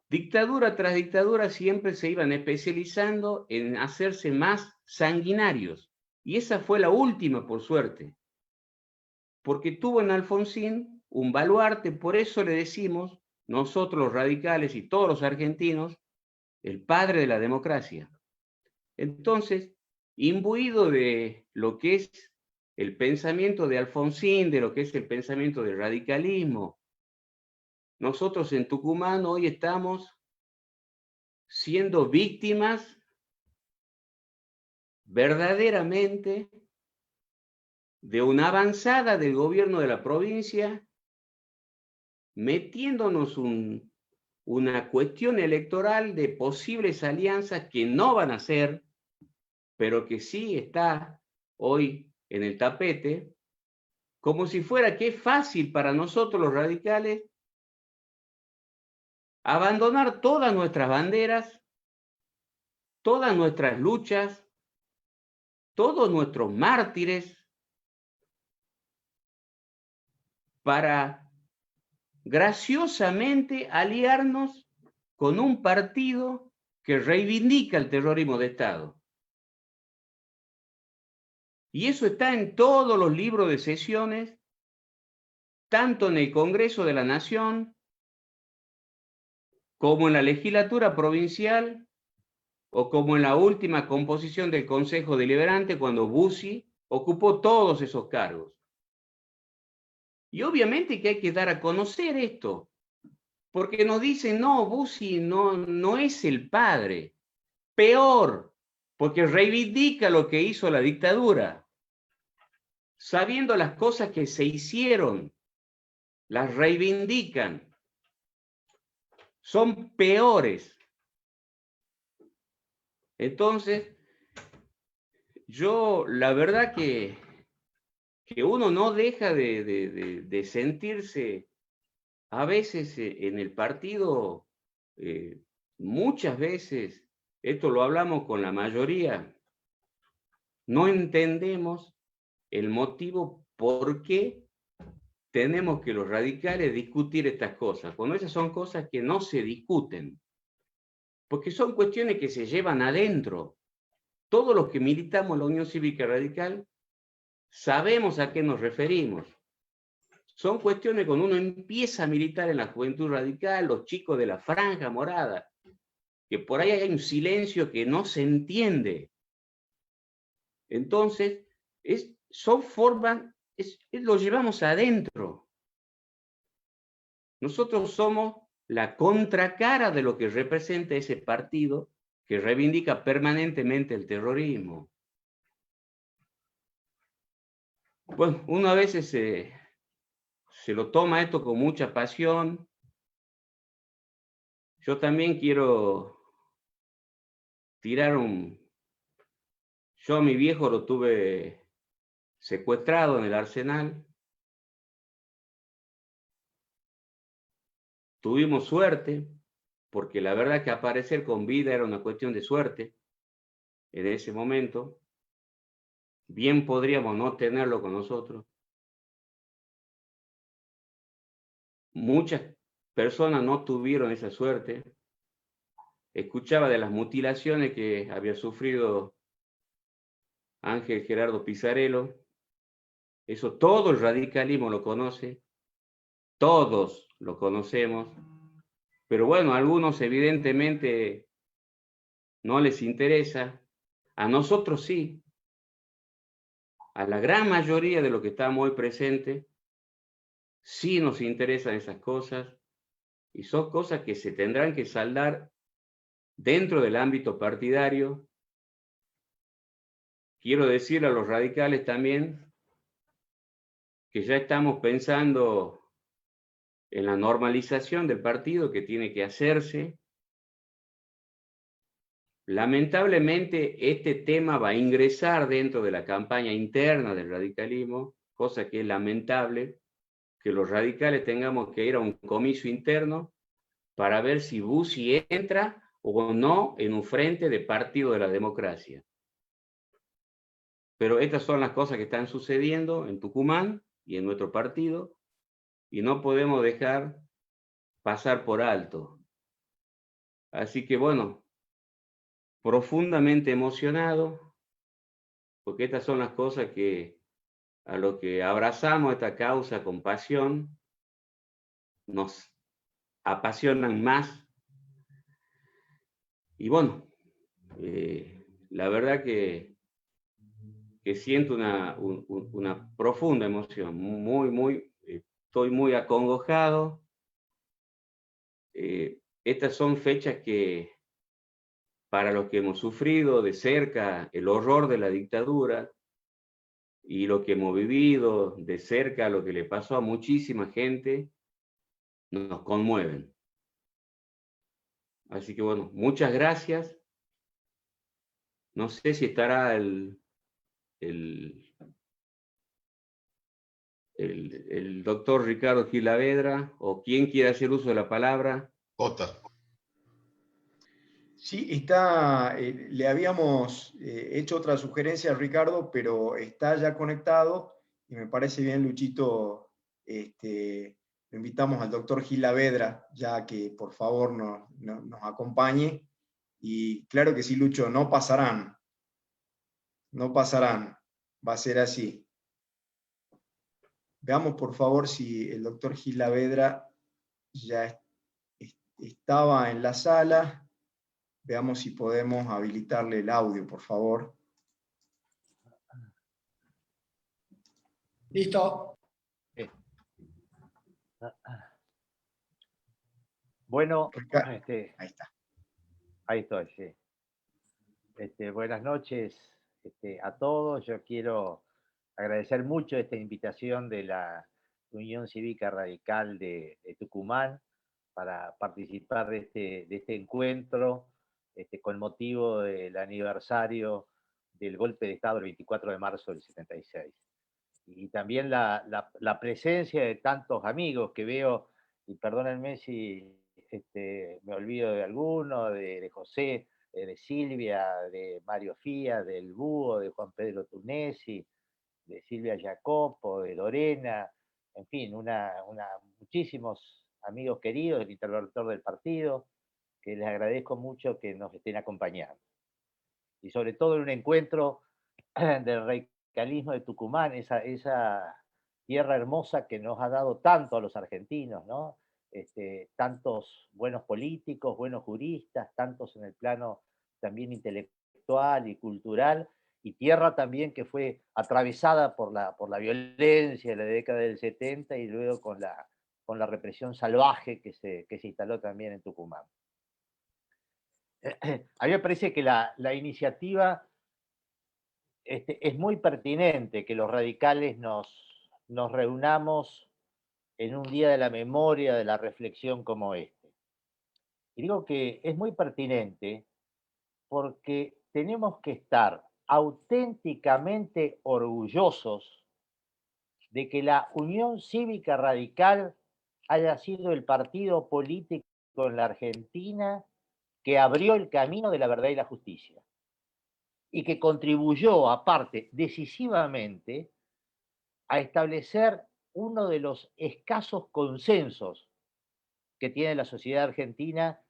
Dictadura tras dictadura siempre se iban especializando en hacerse más sanguinarios. Y esa fue la última, por suerte. Porque tuvo en Alfonsín un baluarte, por eso le decimos, nosotros los radicales y todos los argentinos, el padre de la democracia. Entonces, imbuido de lo que es el pensamiento de Alfonsín, de lo que es el pensamiento del radicalismo, nosotros en Tucumán hoy estamos siendo víctimas verdaderamente de una avanzada del gobierno de la provincia, metiéndonos una cuestión electoral de posibles alianzas que no van a ser, pero que sí está hoy en el tapete, como si fuera que es fácil para nosotros los radicales abandonar todas nuestras banderas, todas nuestras luchas, todos nuestros mártires, para graciosamente aliarnos con un partido que reivindica el terrorismo de Estado. Y eso está en todos los libros de sesiones, tanto en el Congreso de la Nación, como en la legislatura provincial, o como en la última composición del Consejo Deliberante, cuando Bussi ocupó todos esos cargos. Y obviamente que hay que dar a conocer esto, porque nos dicen, no, Bussi no es el padre. Peor, porque reivindica lo que hizo la dictadura. Sabiendo las cosas que se hicieron, las reivindican. Son peores. Entonces, yo la verdad que uno no deja de sentirse a veces en el partido, muchas veces, esto lo hablamos con la mayoría, no entendemos el motivo por qué tenemos que los radicales discutir estas cosas, cuando esas son cosas que no se discuten, porque son cuestiones que se llevan adentro. Todos los que militamos en la Unión Cívica Radical sabemos a qué nos referimos. Son cuestiones cuando uno empieza a militar en la Juventud Radical, los chicos de la Franja Morada, que por ahí hay un silencio que no se entiende. Entonces, lo llevamos adentro. Nosotros somos la contracara de lo que representa ese partido que reivindica permanentemente el terrorismo. Bueno, uno a veces se lo toma esto con mucha pasión. Yo también quiero tirar Yo a mi viejo lo tuve secuestrado en el Arsenal. Tuvimos suerte, porque la verdad que aparecer con vida era una cuestión de suerte en ese momento. Bien podríamos no tenerlo con nosotros. Muchas personas no tuvieron esa suerte. Escuchaba de las mutilaciones que había sufrido Ángel Gerardo Pizarello. Eso todo el radicalismo lo conoce. Todos lo conocemos. Pero bueno, a algunos evidentemente no les interesa. A nosotros sí. A la gran mayoría de los que estamos hoy presentes, sí nos interesan esas cosas. Y son cosas que se tendrán que saldar dentro del ámbito partidario. Quiero decirle a los radicales también que ya estamos pensando en la normalización del partido que tiene que hacerse. lamentablemente este tema va a ingresar dentro de la campaña interna del radicalismo, cosa que es lamentable que los radicales tengamos que ir a un comicio interno para ver si Bussi entra o no en un frente de Partido de la Democracia. Pero estas son las cosas que están sucediendo en Tucumán y en nuestro partido, y no podemos dejar pasar por alto. Así que bueno, profundamente emocionado, porque estas son las cosas que a lo que abrazamos esta causa con pasión, nos apasionan más. Y bueno, la verdad que siento una profunda emoción, estoy muy acongojado. Estas son fechas que, para los que hemos sufrido de cerca el horror de la dictadura y lo que hemos vivido de cerca, lo que le pasó a muchísima gente, nos conmueven. Así que bueno, muchas gracias. No sé si estará el doctor Ricardo Gilavedra o quien quiera hacer uso de la palabra. Jota. Sí, está, le habíamos hecho otra sugerencia a Ricardo, pero está ya conectado y me parece bien, Luchito, lo invitamos al doctor Gilavedra, ya que por favor nos acompañe. Y claro que sí, Lucho, no pasarán, va a ser así. Veamos por favor si el doctor Gilavedra ya estaba en la sala. Veamos si podemos habilitarle el audio, por favor. Listo. Bueno, ahí está. Ahí estoy, sí. Buenas noches a todos. Yo quiero agradecer mucho esta invitación de la Unión Cívica Radical de Tucumán para participar de este encuentro con motivo del aniversario del golpe de Estado el 24 de marzo del 76. Y también la presencia de tantos amigos que veo, y perdónenme si me olvido de alguno, de José, de Silvia, de Mario Fía, del Búho, de Juan Pedro Tunesi, de Silvia Jacopo, de Lorena, en fin, muchísimos amigos queridos, el interventor del partido, que les agradezco mucho que nos estén acompañando. Y sobre todo en un encuentro del radicalismo de Tucumán, esa tierra hermosa que nos ha dado tanto a los argentinos, ¿no? Tantos buenos políticos, buenos juristas, tantos en el plano también intelectual y cultural, y tierra también que fue atravesada por la violencia de la década del 70 y luego con la represión salvaje que se instaló también en Tucumán. A mí me parece que la iniciativa es muy pertinente que los radicales nos reunamos en un día de la memoria, de la reflexión como este. Y digo que es muy pertinente porque tenemos que estar auténticamente orgullosos de que la Unión Cívica Radical haya sido el partido político en la Argentina que abrió el camino de la verdad y la justicia, y que contribuyó, aparte, decisivamente a establecer uno de los escasos consensos que tiene la sociedad argentina,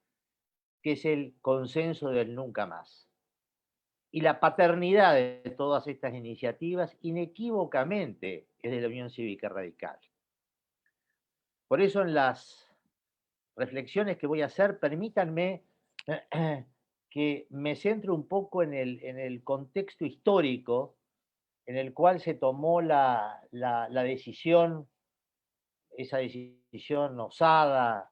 que es el consenso del nunca más. Y la paternidad de todas estas iniciativas, inequívocamente, es de la Unión Cívica Radical. Por eso, en las reflexiones que voy a hacer, permítanme que me centre un poco en el contexto histórico en el cual se tomó la decisión, esa decisión osada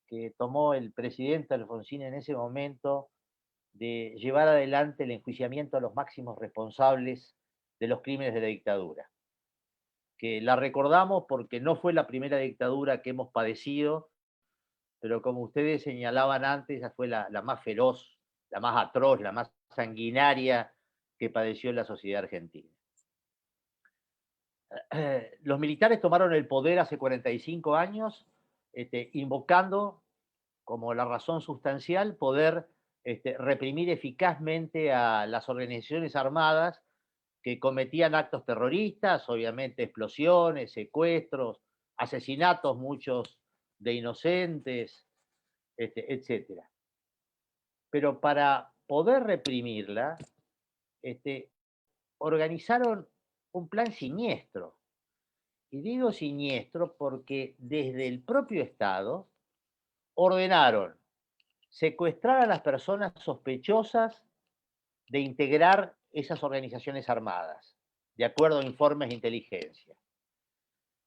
que tomó el presidente Alfonsín en ese momento de llevar adelante el enjuiciamiento a los máximos responsables de los crímenes de la dictadura. Que la recordamos porque no fue la primera dictadura que hemos padecido, pero como ustedes señalaban antes, esa fue la más feroz la más atroz, la más sanguinaria que padeció la sociedad argentina. Los militares tomaron el poder hace 45 años, invocando como la razón sustancial poder reprimir eficazmente a las organizaciones armadas que cometían actos terroristas, obviamente explosiones, secuestros, asesinatos, muchos de inocentes, etc. Pero para poder reprimirla, organizaron un plan siniestro. Y digo siniestro porque desde el propio Estado ordenaron secuestrar a las personas sospechosas de integrar esas organizaciones armadas, de acuerdo a informes de inteligencia.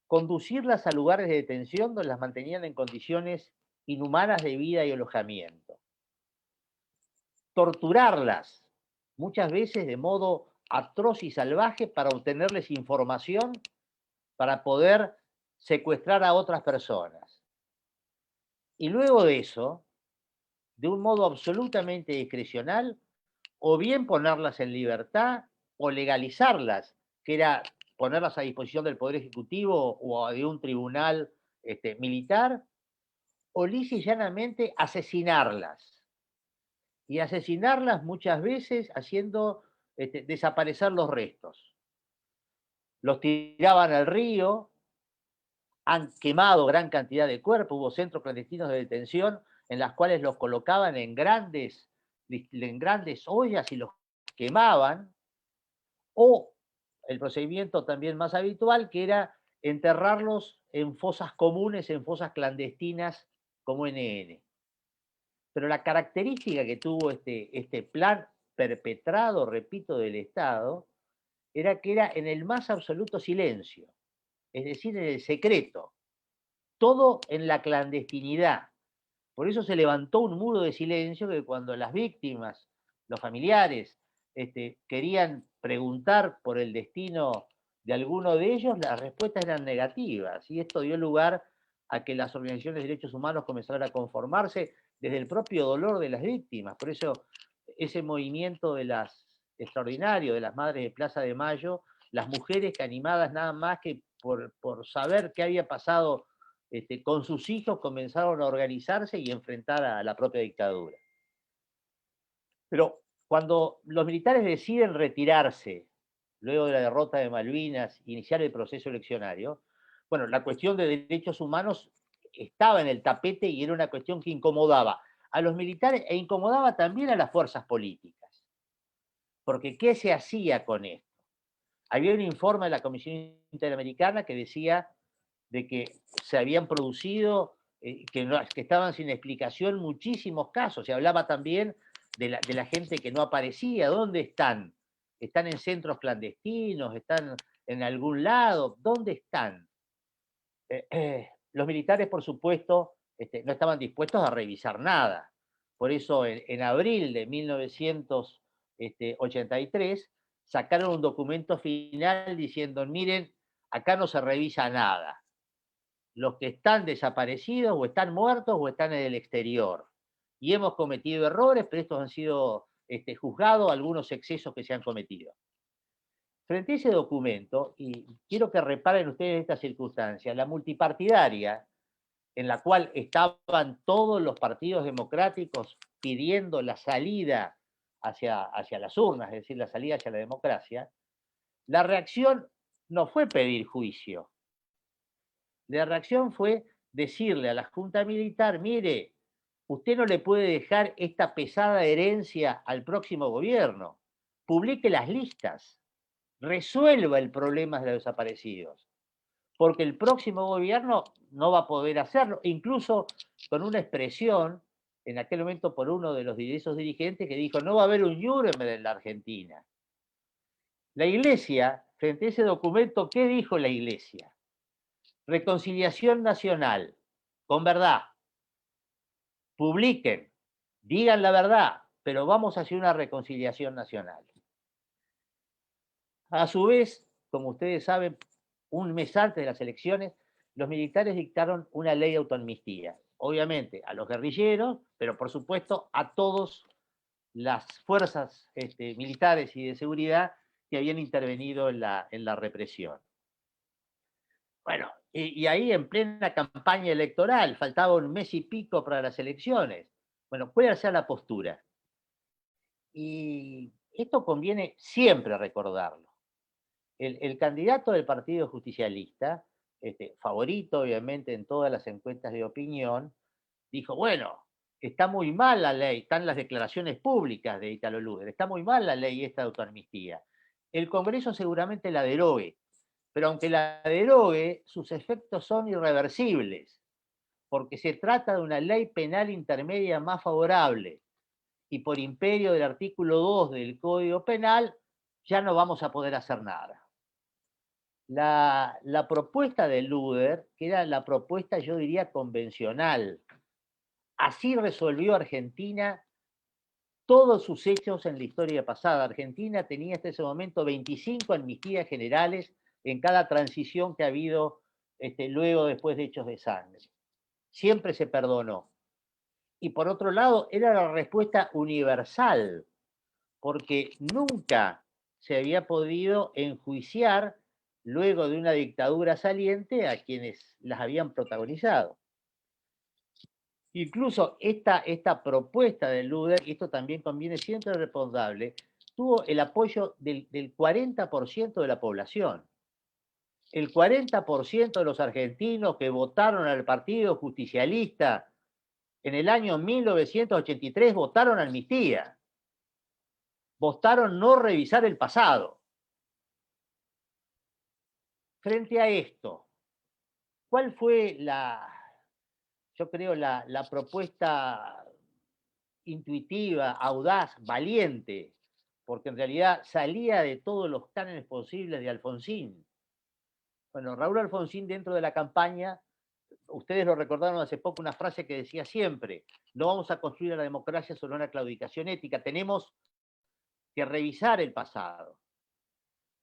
Conducirlas a lugares de detención donde las mantenían en condiciones inhumanas de vida y alojamiento. Torturarlas, muchas veces de modo atroz y salvaje, para obtenerles información para poder secuestrar a otras personas. Y luego de eso, de un modo absolutamente discrecional, o bien ponerlas en libertad o legalizarlas, que era ponerlas a disposición del Poder Ejecutivo o de un tribunal militar, o lisa y llanamente asesinarlas. Y asesinarlas muchas veces haciendo desaparecer los restos. Los tiraban al río, han quemado gran cantidad de cuerpos, hubo centros clandestinos de detención en las cuales los colocaban en grandes ollas y los quemaban, o el procedimiento también más habitual, que era enterrarlos en fosas comunes, en fosas clandestinas como NN. Pero la característica que tuvo este plan perpetrado, repito, del Estado, era que era en el más absoluto silencio, es decir, en el secreto, todo en la clandestinidad. Por eso se levantó un muro de silencio que cuando las víctimas, los familiares, querían preguntar por el destino de alguno de ellos, las respuestas eran negativas. Y esto dio lugar a que las organizaciones de derechos humanos comenzaran a conformarse desde el propio dolor de las víctimas. Por eso ese movimiento extraordinario de las Madres de Plaza de Mayo, las mujeres que, animadas nada más que por saber qué había pasado con sus hijos, comenzaron a organizarse y enfrentar a la propia dictadura. Pero cuando los militares deciden retirarse, luego de la derrota de Malvinas, iniciar el proceso eleccionario, bueno, la cuestión de derechos humanos estaba en el tapete y era una cuestión que incomodaba a los militares e incomodaba también a las fuerzas políticas. Porque ¿qué se hacía con esto? Había un informe de la Comisión Interamericana que decía de que se habían producido, que estaban sin explicación muchísimos casos. Se hablaba también de la gente que no aparecía. ¿Dónde están? ¿Están en centros clandestinos? ¿Están en algún lado? ¿Dónde están? Los militares, por supuesto, no estaban dispuestos a revisar nada. Por eso, en abril de 1983, sacaron un documento final diciendo, miren, acá no se revisa nada. Los que están desaparecidos o están muertos o están en el exterior. Y hemos cometido errores, pero estos han sido juzgados, algunos excesos que se han cometido. Frente a ese documento, y quiero que reparen ustedes en esta circunstancia, la multipartidaria, en la cual estaban todos los partidos democráticos pidiendo la salida hacia las urnas, es decir, la salida hacia la democracia, la reacción no fue pedir juicio. La reacción fue decirle a la Junta Militar, mire, usted no le puede dejar esta pesada herencia al próximo gobierno, publique las listas, resuelva el problema de los desaparecidos, porque el próximo gobierno no va a poder hacerlo, incluso con una expresión, en aquel momento por uno de esos dirigentes que dijo, no va a haber un Nuremberg en la Argentina. La Iglesia, frente a ese documento, ¿qué dijo la Iglesia? Reconciliación nacional, con verdad. Publiquen, digan la verdad, pero vamos hacia una reconciliación nacional. A su vez, como ustedes saben, un mes antes de las elecciones, los militares dictaron una ley de autoamnistía. Obviamente a los guerrilleros, pero por supuesto a todos las fuerzas militares y de seguridad que habían intervenido en la represión. Bueno, y ahí en plena campaña electoral, faltaba un mes y pico para las elecciones. Bueno, ¿cuál era la postura? Y esto conviene siempre recordarlo. El candidato del Partido Justicialista, favorito obviamente en todas las encuestas de opinión, dijo, bueno, está muy mal la ley, están las declaraciones públicas de Italo Luder, está muy mal la ley esta de autoamnistía. El Congreso seguramente la derogue, pero aunque la derogue, sus efectos son irreversibles, porque se trata de una ley penal intermedia más favorable, y por imperio del artículo 2 del Código Penal, ya no vamos a poder hacer nada. La propuesta de Luder, que era la propuesta, yo diría, convencional, así resolvió Argentina todos sus hechos en la historia pasada. Argentina tenía hasta ese momento 25 amnistías generales en cada transición que ha habido luego después de hechos de sangre. Siempre se perdonó. Y por otro lado, era la respuesta universal, porque nunca se había podido enjuiciar luego de una dictadura saliente a quienes las habían protagonizado. Incluso esta propuesta de Luder, y esto también conviene siempre responsable, tuvo el apoyo del 40% de la población. El 40% de los argentinos que votaron al Partido Justicialista en el año 1983 votaron amnistía. Votaron no revisar el pasado. Frente a esto, ¿cuál fue yo creo, la propuesta intuitiva, audaz, valiente, porque en realidad salía de todos los cánones posibles de Alfonsín? Bueno, Raúl Alfonsín, dentro de la campaña, ustedes lo recordaron hace poco, una frase que decía siempre: no vamos a construir la democracia sobre una claudicación ética, tenemos que revisar el pasado.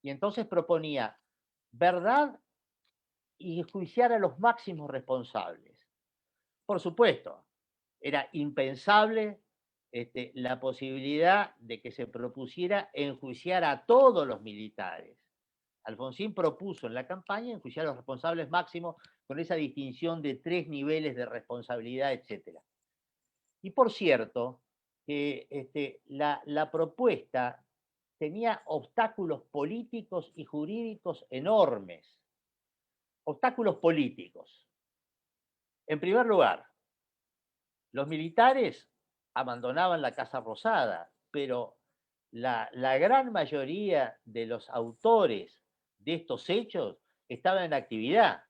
Y entonces proponía verdad y enjuiciar a los máximos responsables. Por supuesto, era impensable la posibilidad de que se propusiera enjuiciar a todos los militares. Alfonsín propuso en la campaña enjuiciar a los responsables máximos con esa distinción de 3 niveles de responsabilidad, etc. Y por cierto, la propuesta tenía obstáculos políticos y jurídicos enormes. Obstáculos políticos. En primer lugar, los militares abandonaban la Casa Rosada, pero la gran mayoría de los autores de estos hechos estaban en actividad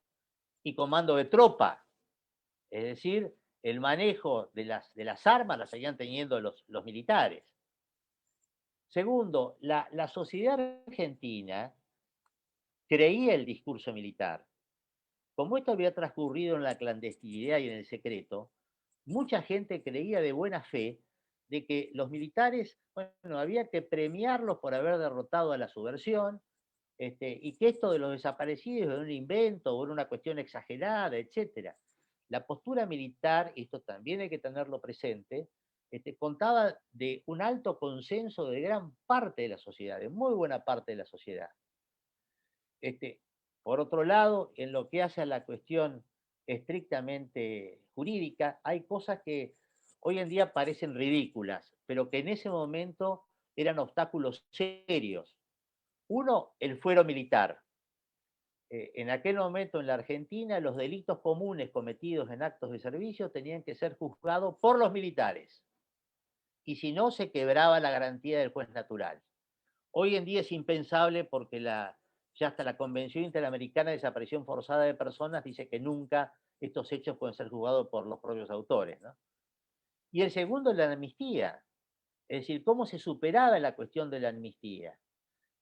y comando de tropa. Es decir, el manejo de las armas las seguían teniendo los militares. Segundo, la sociedad argentina creía el discurso militar. Como esto había transcurrido en la clandestinidad y en el secreto, mucha gente creía de buena fe de que los militares, bueno, había que premiarlos por haber derrotado a la subversión, y que esto de los desaparecidos era un invento o era una cuestión exagerada, etc. La postura militar, y esto también hay que tenerlo presente, contaba de un alto consenso de gran parte de la sociedad, de muy buena parte de la sociedad. Por otro lado, en lo que hace a la cuestión estrictamente jurídica, hay cosas que hoy en día parecen ridículas, pero que en ese momento eran obstáculos serios. Uno, el fuero militar. En aquel momento en la Argentina, los delitos comunes cometidos en actos de servicio tenían que ser juzgados por los militares. Y si no, se quebraba la garantía del juez natural. Hoy en día es impensable porque ya hasta la Convención Interamericana de Desaparición Forzada de Personas dice que nunca estos hechos pueden ser juzgados por los propios autores, ¿no? Y el segundo es la amnistía. Es decir, cómo se superaba la cuestión de la amnistía.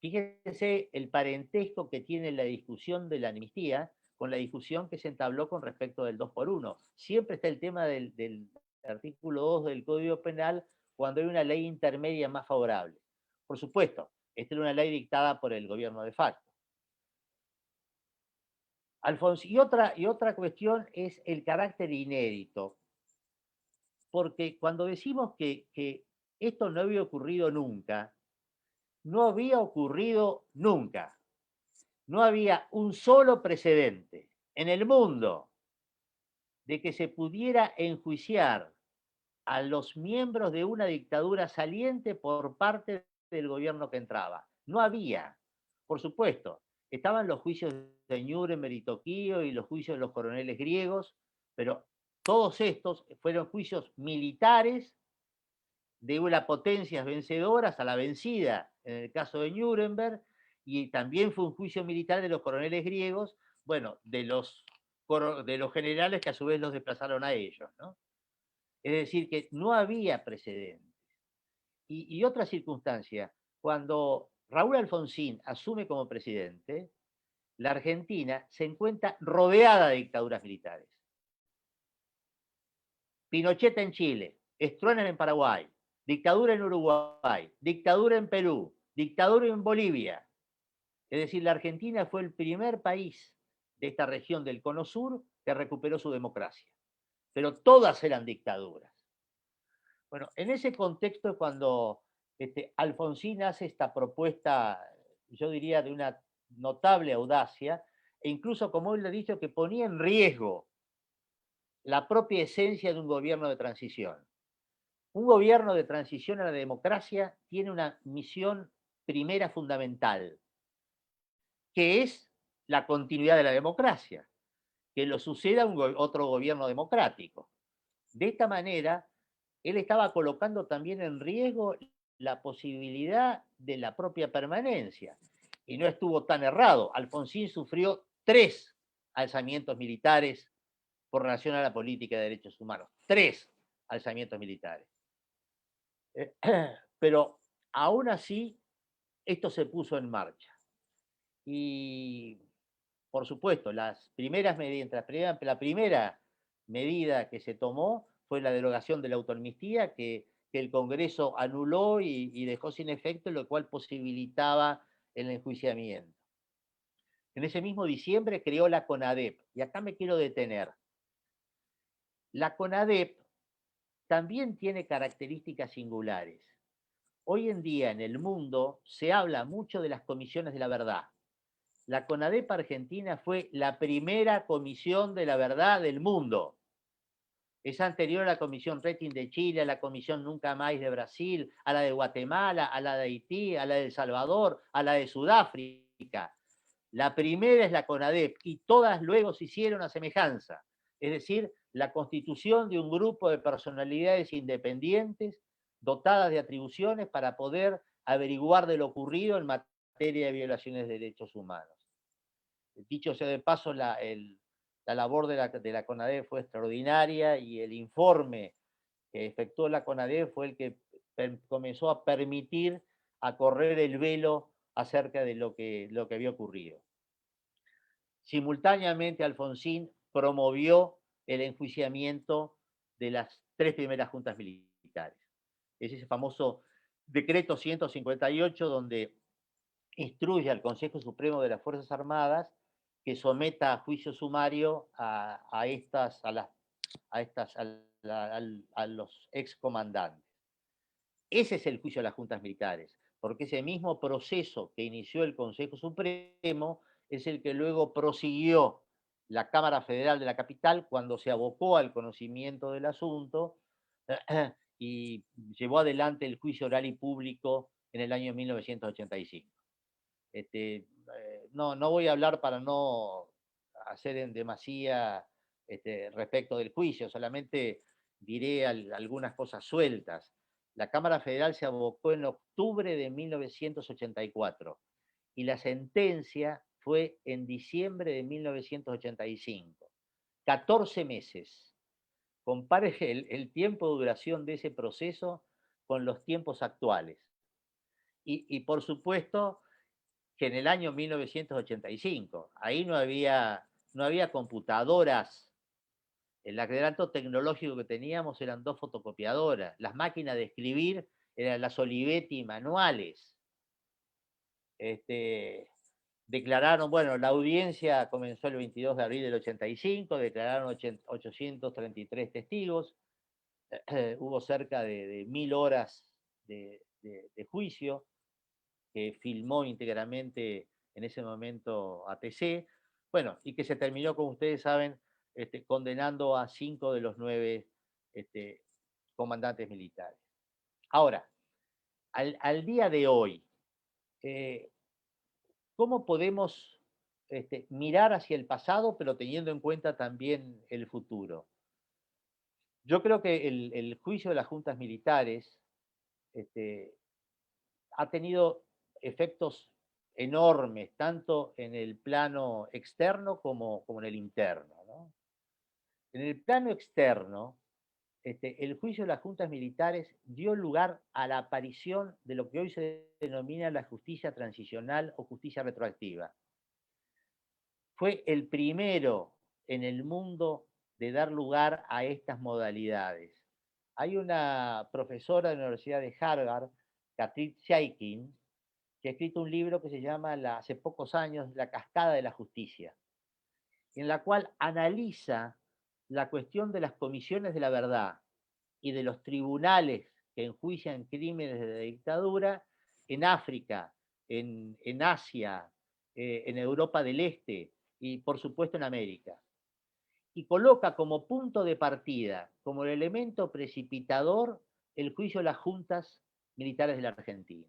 Fíjense el parentesco que tiene la discusión de la amnistía con la discusión que se entabló con respecto del 2x1. Siempre está el tema del artículo 2 del Código Penal cuando hay una ley intermedia más favorable. Por supuesto, esta era una ley dictada por el gobierno de facto. Alfonsín, y otra cuestión es el carácter inédito. Porque cuando decimos que Esto no había ocurrido nunca. No había ocurrido nunca. No había un solo precedente en el mundo de que se pudiera enjuiciar a los miembros de una dictadura saliente por parte del gobierno que entraba. No había. Por supuesto, estaban los juicios de Nuremberg y Tokio y los juicios de los coroneles griegos, pero todos estos fueron juicios militares de una potencias vencedoras a la vencida, en el caso de Nuremberg, y también fue un juicio militar de los coroneles griegos, bueno, de los generales que a su vez los desplazaron a ellos, ¿no? Es decir, que no había precedentes. Y otra circunstancia, cuando Raúl Alfonsín asume como presidente, la Argentina se encuentra rodeada de dictaduras militares. Pinochet en Chile, Stroessner en Paraguay, dictadura en Uruguay, dictadura en Perú, dictadura en Bolivia. Es decir, la Argentina fue el primer país de esta región del Cono Sur que recuperó su democracia. Pero todas eran dictaduras. Bueno, en ese contexto es cuando Alfonsín hace esta propuesta, yo diría, de una notable audacia, e incluso, como él lo ha dicho, que ponía en riesgo la propia esencia de un gobierno de transición. Un gobierno de transición a la democracia tiene una misión primera fundamental, que es la continuidad de la democracia, que lo suceda otro gobierno democrático. De esta manera, él estaba colocando también en riesgo la posibilidad de la propia permanencia. Y no estuvo tan errado. Alfonsín sufrió 3 alzamientos militares por relación a la política de derechos humanos. 3 alzamientos militares. Pero aún así, esto se puso en marcha. Y, por supuesto, la primera medida que se tomó fue la derogación de la autoamnistía, que el Congreso anuló y dejó sin efecto, lo cual posibilitaba el enjuiciamiento. En ese mismo diciembre creó la CONADEP, y acá me quiero detener. La CONADEP también tiene características singulares. Hoy en día en el mundo se habla mucho de las comisiones de la verdad. La CONADEP Argentina fue la primera comisión de la verdad del mundo. Es anterior a la Comisión Rating de Chile, a la Comisión Nunca Más de Brasil, a la de Guatemala, a la de Haití, a la de El Salvador, a la de Sudáfrica. La primera es la CONADEP y todas luego se hicieron a semejanza. Es decir, la constitución de un grupo de personalidades independientes dotadas de atribuciones para poder averiguar de lo ocurrido en materia de violaciones de derechos humanos. Dicho sea de paso, la labor de la CONADEP fue extraordinaria y el informe que efectuó la CONADEP fue el que comenzó a permitir a correr el velo acerca de lo que había ocurrido. Simultáneamente, Alfonsín promovió el enjuiciamiento de las 3 primeras juntas militares. Es ese famoso decreto 158 donde instruye al Consejo Supremo de las Fuerzas Armadas que someta a juicio sumario a los excomandantes. Ese es el juicio de las juntas militares, porque ese mismo proceso que inició el Consejo Supremo es el que luego prosiguió la Cámara Federal de la Capital cuando se abocó al conocimiento del asunto y llevó adelante el juicio oral y público en el año 1985. No voy a hablar para no hacer en demasía respecto del juicio, solamente diré algunas cosas sueltas. La Cámara Federal se abocó en octubre de 1984 y la sentencia fue en diciembre de 1985. 14 meses. Compare el tiempo de duración de ese proceso con los tiempos actuales. Y por supuesto que en el año 1985, ahí no había computadoras. El adelanto tecnológico que teníamos eran 2 fotocopiadoras. Las máquinas de escribir eran las Olivetti manuales. Declararon, bueno, la audiencia comenzó el 22 de abril del 85, declararon 833 testigos, hubo cerca de 1000 horas juicio, que filmó íntegramente en ese momento ATC, bueno, y que se terminó, como ustedes saben, condenando a 5 de los 9 comandantes militares. Ahora, al día de hoy, ¿cómo podemos mirar hacia el pasado, pero teniendo en cuenta también el futuro? Yo creo que el juicio de las juntas militares ha tenido efectos enormes, tanto en el plano externo como en el interno, ¿no? En el plano externo, el juicio de las juntas militares dio lugar a la aparición de lo que hoy se denomina la justicia transicional o justicia retroactiva. Fue el primero en el mundo de dar lugar a estas modalidades. Hay una profesora de la Universidad de Harvard, Katrin Chaikin, que ha escrito un libro que se llama hace pocos años La cascada de la justicia, en la cual analiza la cuestión de las comisiones de la verdad y de los tribunales que enjuician crímenes de la dictadura en África, en Asia, en Europa del Este y por supuesto en América. Y coloca como punto de partida, como el elemento precipitador, el juicio de las juntas militares de la Argentina.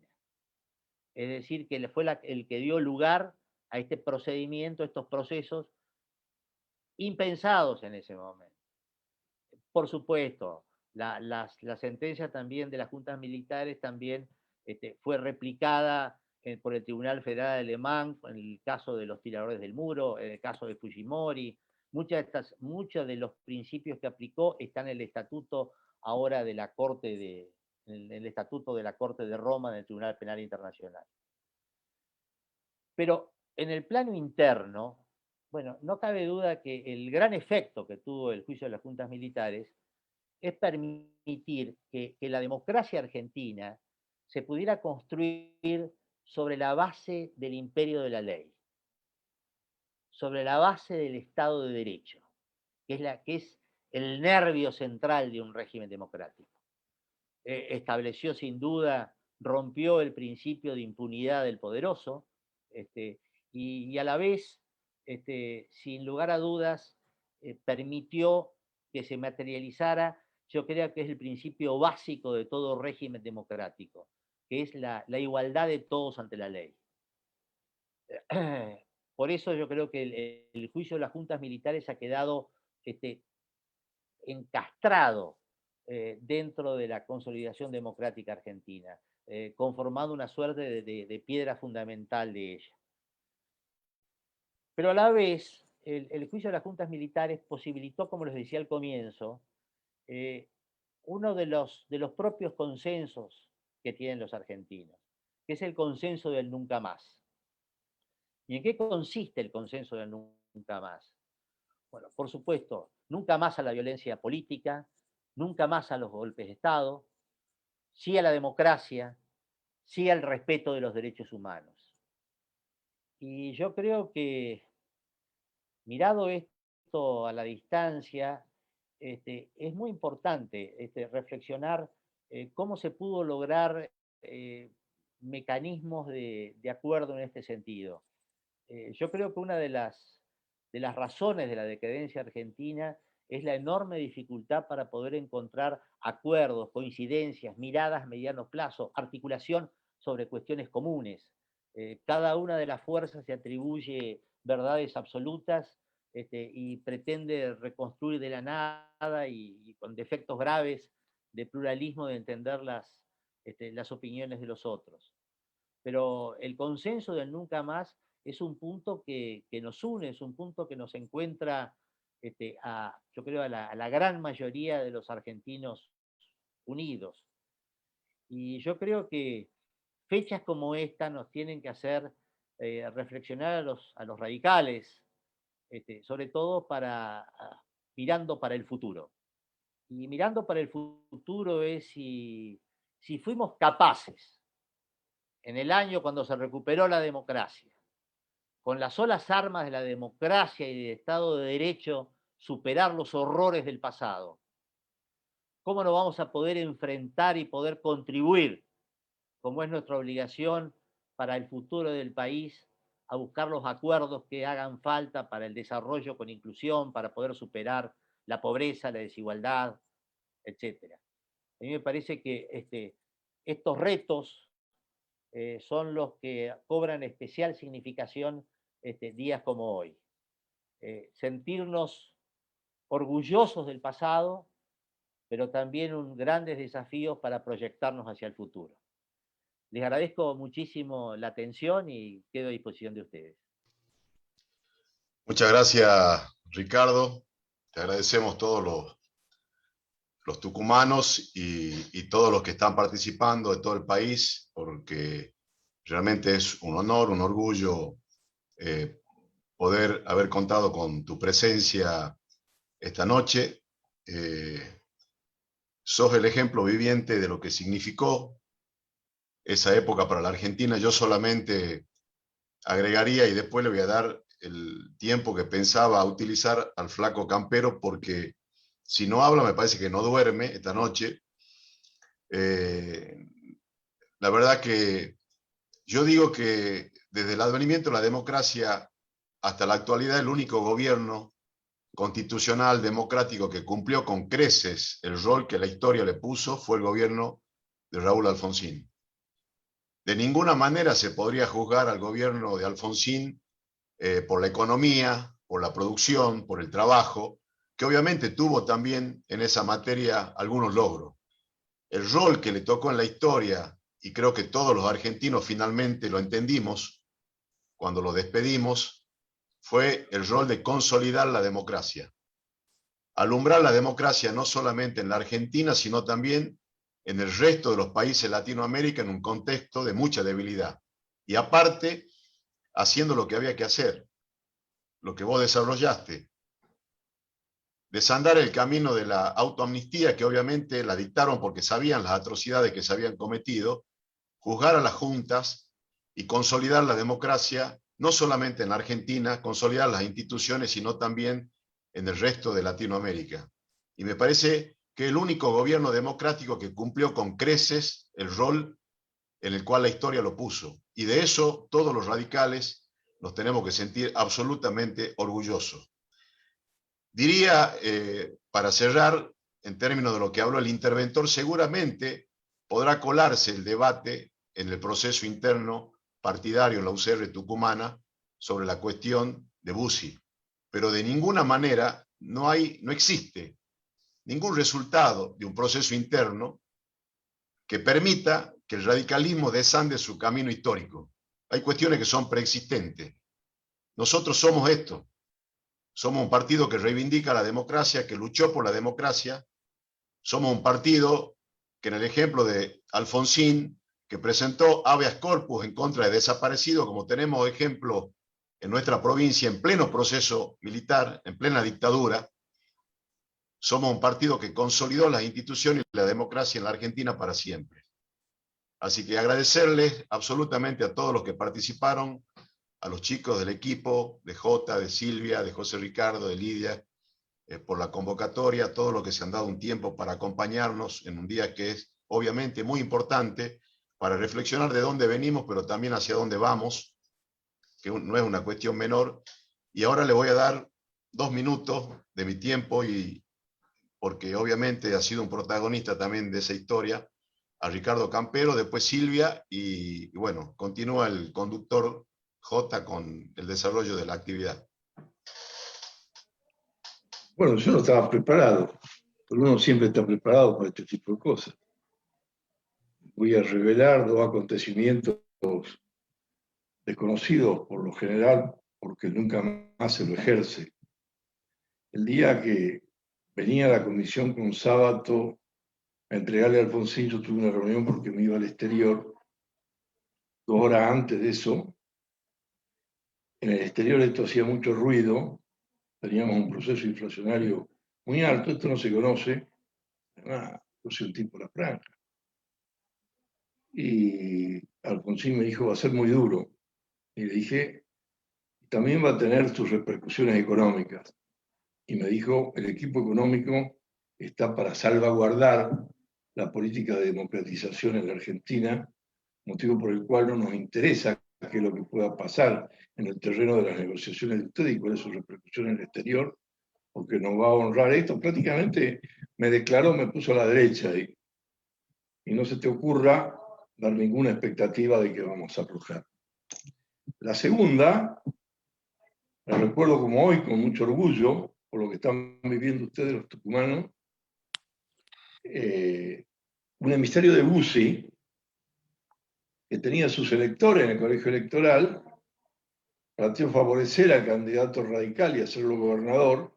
Es decir, que fue el que dio lugar a este procedimiento, estos procesos impensados en ese momento. Por supuesto, la sentencia también de las juntas militares también fue replicada por el Tribunal Federal Alemán en el caso de los tiradores del muro, en el caso de Fujimori. Muchos de los principios que aplicó están en el estatuto ahora de la Corte en el estatuto de la Corte de Roma del Tribunal Penal Internacional. Pero en el plano interno, bueno, no cabe duda que el gran efecto que tuvo el juicio de las juntas militares es permitir que la democracia argentina se pudiera construir sobre la base del imperio de la ley, sobre la base del Estado de Derecho, que es el nervio central de un régimen democrático. Estableció sin duda, rompió el principio de impunidad del poderoso, y a la vez, sin lugar a dudas, permitió que se materializara, yo creo que es el principio básico de todo régimen democrático, que es la igualdad de todos ante la ley. Por eso yo creo que el juicio de las juntas militares ha quedado encastrado dentro de la consolidación democrática argentina, conformando una suerte de piedra fundamental de ella. Pero a la vez, el juicio de las juntas militares posibilitó, como les decía al comienzo, uno de los propios consensos que tienen los argentinos, que es el consenso del nunca más. ¿Y en qué consiste el consenso del nunca más? Bueno, por supuesto, nunca más a la violencia política, nunca más a los golpes de Estado, sí a la democracia, sí al respeto de los derechos humanos. Y yo creo que, mirado esto a la distancia, es muy importante reflexionar cómo se pudo lograr mecanismos de acuerdo en este sentido. Yo creo que una de las razones de la decadencia argentina es la enorme dificultad para poder encontrar acuerdos, coincidencias, miradas a mediano plazo, articulación sobre cuestiones comunes. Cada una de las fuerzas se atribuye verdades absolutas y pretende reconstruir de la nada y con defectos graves de pluralismo de entender las opiniones de los otros. Pero el consenso del nunca más es un punto que nos une, es un punto que nos encuentra yo creo a la gran mayoría de los argentinos unidos. Y yo creo que fechas como esta nos tienen que hacer reflexionar a los radicales, sobre todo mirando para el futuro. Y mirando para el futuro es si fuimos capaces, en el año cuando se recuperó la democracia, con las solas armas de la democracia y del Estado de Derecho, superar los horrores del pasado. ¿Cómo no vamos a poder enfrentar y poder contribuir como es nuestra obligación para el futuro del país, a buscar los acuerdos que hagan falta para el desarrollo con inclusión, para poder superar la pobreza, la desigualdad, etc. A mí me parece que estos retos son los que cobran especial significación días como hoy. Sentirnos orgullosos del pasado, pero también grandes desafíos para proyectarnos hacia el futuro. Les agradezco muchísimo la atención y quedo a disposición de ustedes. Muchas gracias, Ricardo. Te agradecemos todos los tucumanos y todos los que están participando de todo el país, porque realmente es un honor, un orgullo poder haber contado con tu presencia esta noche. Sos el ejemplo viviente de lo que significó esa época para la Argentina. Yo solamente agregaría, y después le voy a dar el tiempo que pensaba utilizar al flaco Campero, porque si no habla me parece que no duerme esta noche. La verdad que yo digo que desde el advenimiento de la democracia hasta la actualidad, el único gobierno constitucional democrático que cumplió con creces el rol que la historia le puso fue el gobierno de Raúl Alfonsín. De ninguna manera se podría juzgar al gobierno de Alfonsín por la economía, por la producción, por el trabajo, que obviamente tuvo también en esa materia algunos logros. El rol que le tocó en la historia, y creo que todos los argentinos finalmente lo entendimos cuando lo despedimos, fue el rol de consolidar la democracia. Alumbrar la democracia no solamente en la Argentina, sino también en el resto de los países de Latinoamérica en un contexto de mucha debilidad. Y aparte, haciendo lo que había que hacer, lo que vos desarrollaste, desandar el camino de la autoamnistía, que obviamente la dictaron porque sabían las atrocidades que se habían cometido, juzgar a las juntas y consolidar la democracia, no solamente en la Argentina, consolidar las instituciones, sino también en el resto de Latinoamérica. Y me parece que el único gobierno democrático que cumplió con creces el rol en el cual la historia lo puso. Y de eso todos los radicales nos tenemos que sentir absolutamente orgullosos. Diría, para cerrar, en términos de lo que habló el interventor, seguramente podrá colarse el debate en el proceso interno partidario en la UCR tucumana sobre la cuestión de Bussi, pero de ninguna manera no existe ningún resultado de un proceso interno que permita que el radicalismo desande su camino histórico. Hay cuestiones que son preexistentes. Nosotros somos esto. Somos un partido que reivindica la democracia, que luchó por la democracia. Somos un partido que en el ejemplo de Alfonsín, que presentó habeas corpus en contra de desaparecidos, como tenemos ejemplo en nuestra provincia en pleno proceso militar, en plena dictadura. Somos un partido que consolidó las instituciones y la democracia en la Argentina para siempre. Así que agradecerles absolutamente a todos los que participaron, a los chicos del equipo, de Jota, de Silvia, de José Ricardo, de Lidia, por la convocatoria, a todos los que se han dado un tiempo para acompañarnos en un día que es obviamente muy importante para reflexionar de dónde venimos, pero también hacia dónde vamos, que no es una cuestión menor. Y ahora le voy a dar 2 minutos de mi tiempo, y porque obviamente ha sido un protagonista también de esa historia, a Ricardo Campero, después Silvia, y bueno, continúa el conductor J con el desarrollo de la actividad. Bueno, yo no estaba preparado, pero uno siempre está preparado para este tipo de cosas. Voy a revelar 2 acontecimientos desconocidos por lo general, porque nunca más se lo ejerce. El día que venía la comisión con Sábato a entregarle a Alfonsín, yo tuve una reunión porque me iba al exterior. 2 horas antes de eso, en el exterior esto hacía mucho ruido, teníamos un proceso inflacionario muy alto, esto no se conoce, yo soy un tipo de la franja. Y Alfonsín me dijo, va a ser muy duro. Y le dije, también va a tener sus repercusiones económicas. Y me dijo, el equipo económico está para salvaguardar la política de democratización en la Argentina, motivo por el cual no nos interesa qué es lo que pueda pasar en el terreno de las negociaciones de ustedes y cuál es su repercusión en el exterior, porque nos va a honrar esto. Prácticamente me declaró, me puso a la derecha y no se te ocurra dar ninguna expectativa de que vamos a aflojar. La segunda, la recuerdo como hoy, con mucho orgullo, por lo que están viviendo ustedes los tucumanos, un emisario de Bussi, que tenía sus electores en el colegio electoral, planteó favorecer al candidato radical y hacerlo gobernador,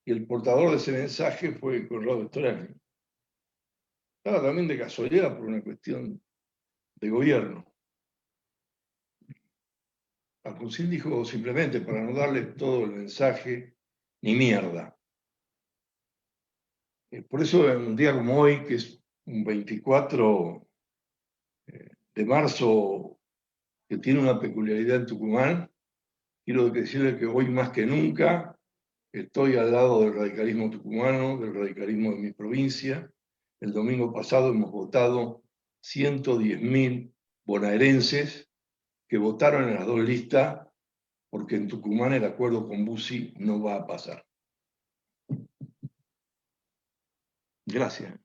y el portador de ese mensaje fue Conrado Storani. Estaba también de casualidad por una cuestión de gobierno. Alfonsín dijo simplemente, para no darle todo el mensaje, ni mierda. Por eso en un día como hoy, que es un 24 de marzo, que tiene una peculiaridad en Tucumán, quiero decirle que hoy más que nunca estoy al lado del radicalismo tucumano, del radicalismo de mi provincia. El domingo pasado hemos votado 110.000 bonaerenses que votaron en las dos listas, porque en Tucumán el acuerdo con Bussi no va a pasar. Gracias.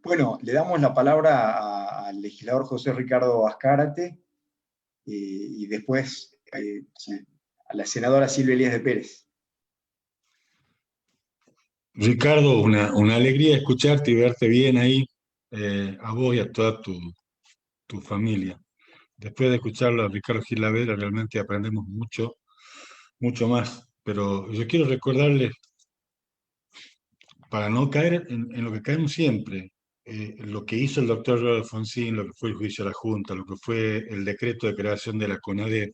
Bueno, le damos la palabra al legislador José Ricardo Azcárate y después a la senadora Silvia Elías de Pérez. Ricardo, una alegría escucharte y verte bien ahí, a vos y a toda tu familia. Después de escucharlo a Ricardo Gilavera, realmente aprendemos mucho, mucho más. Pero yo quiero recordarles, para no caer en lo que caemos siempre, lo que hizo el doctor Alfonsín, lo que fue el juicio de la Junta, lo que fue el decreto de creación de la CONADEP,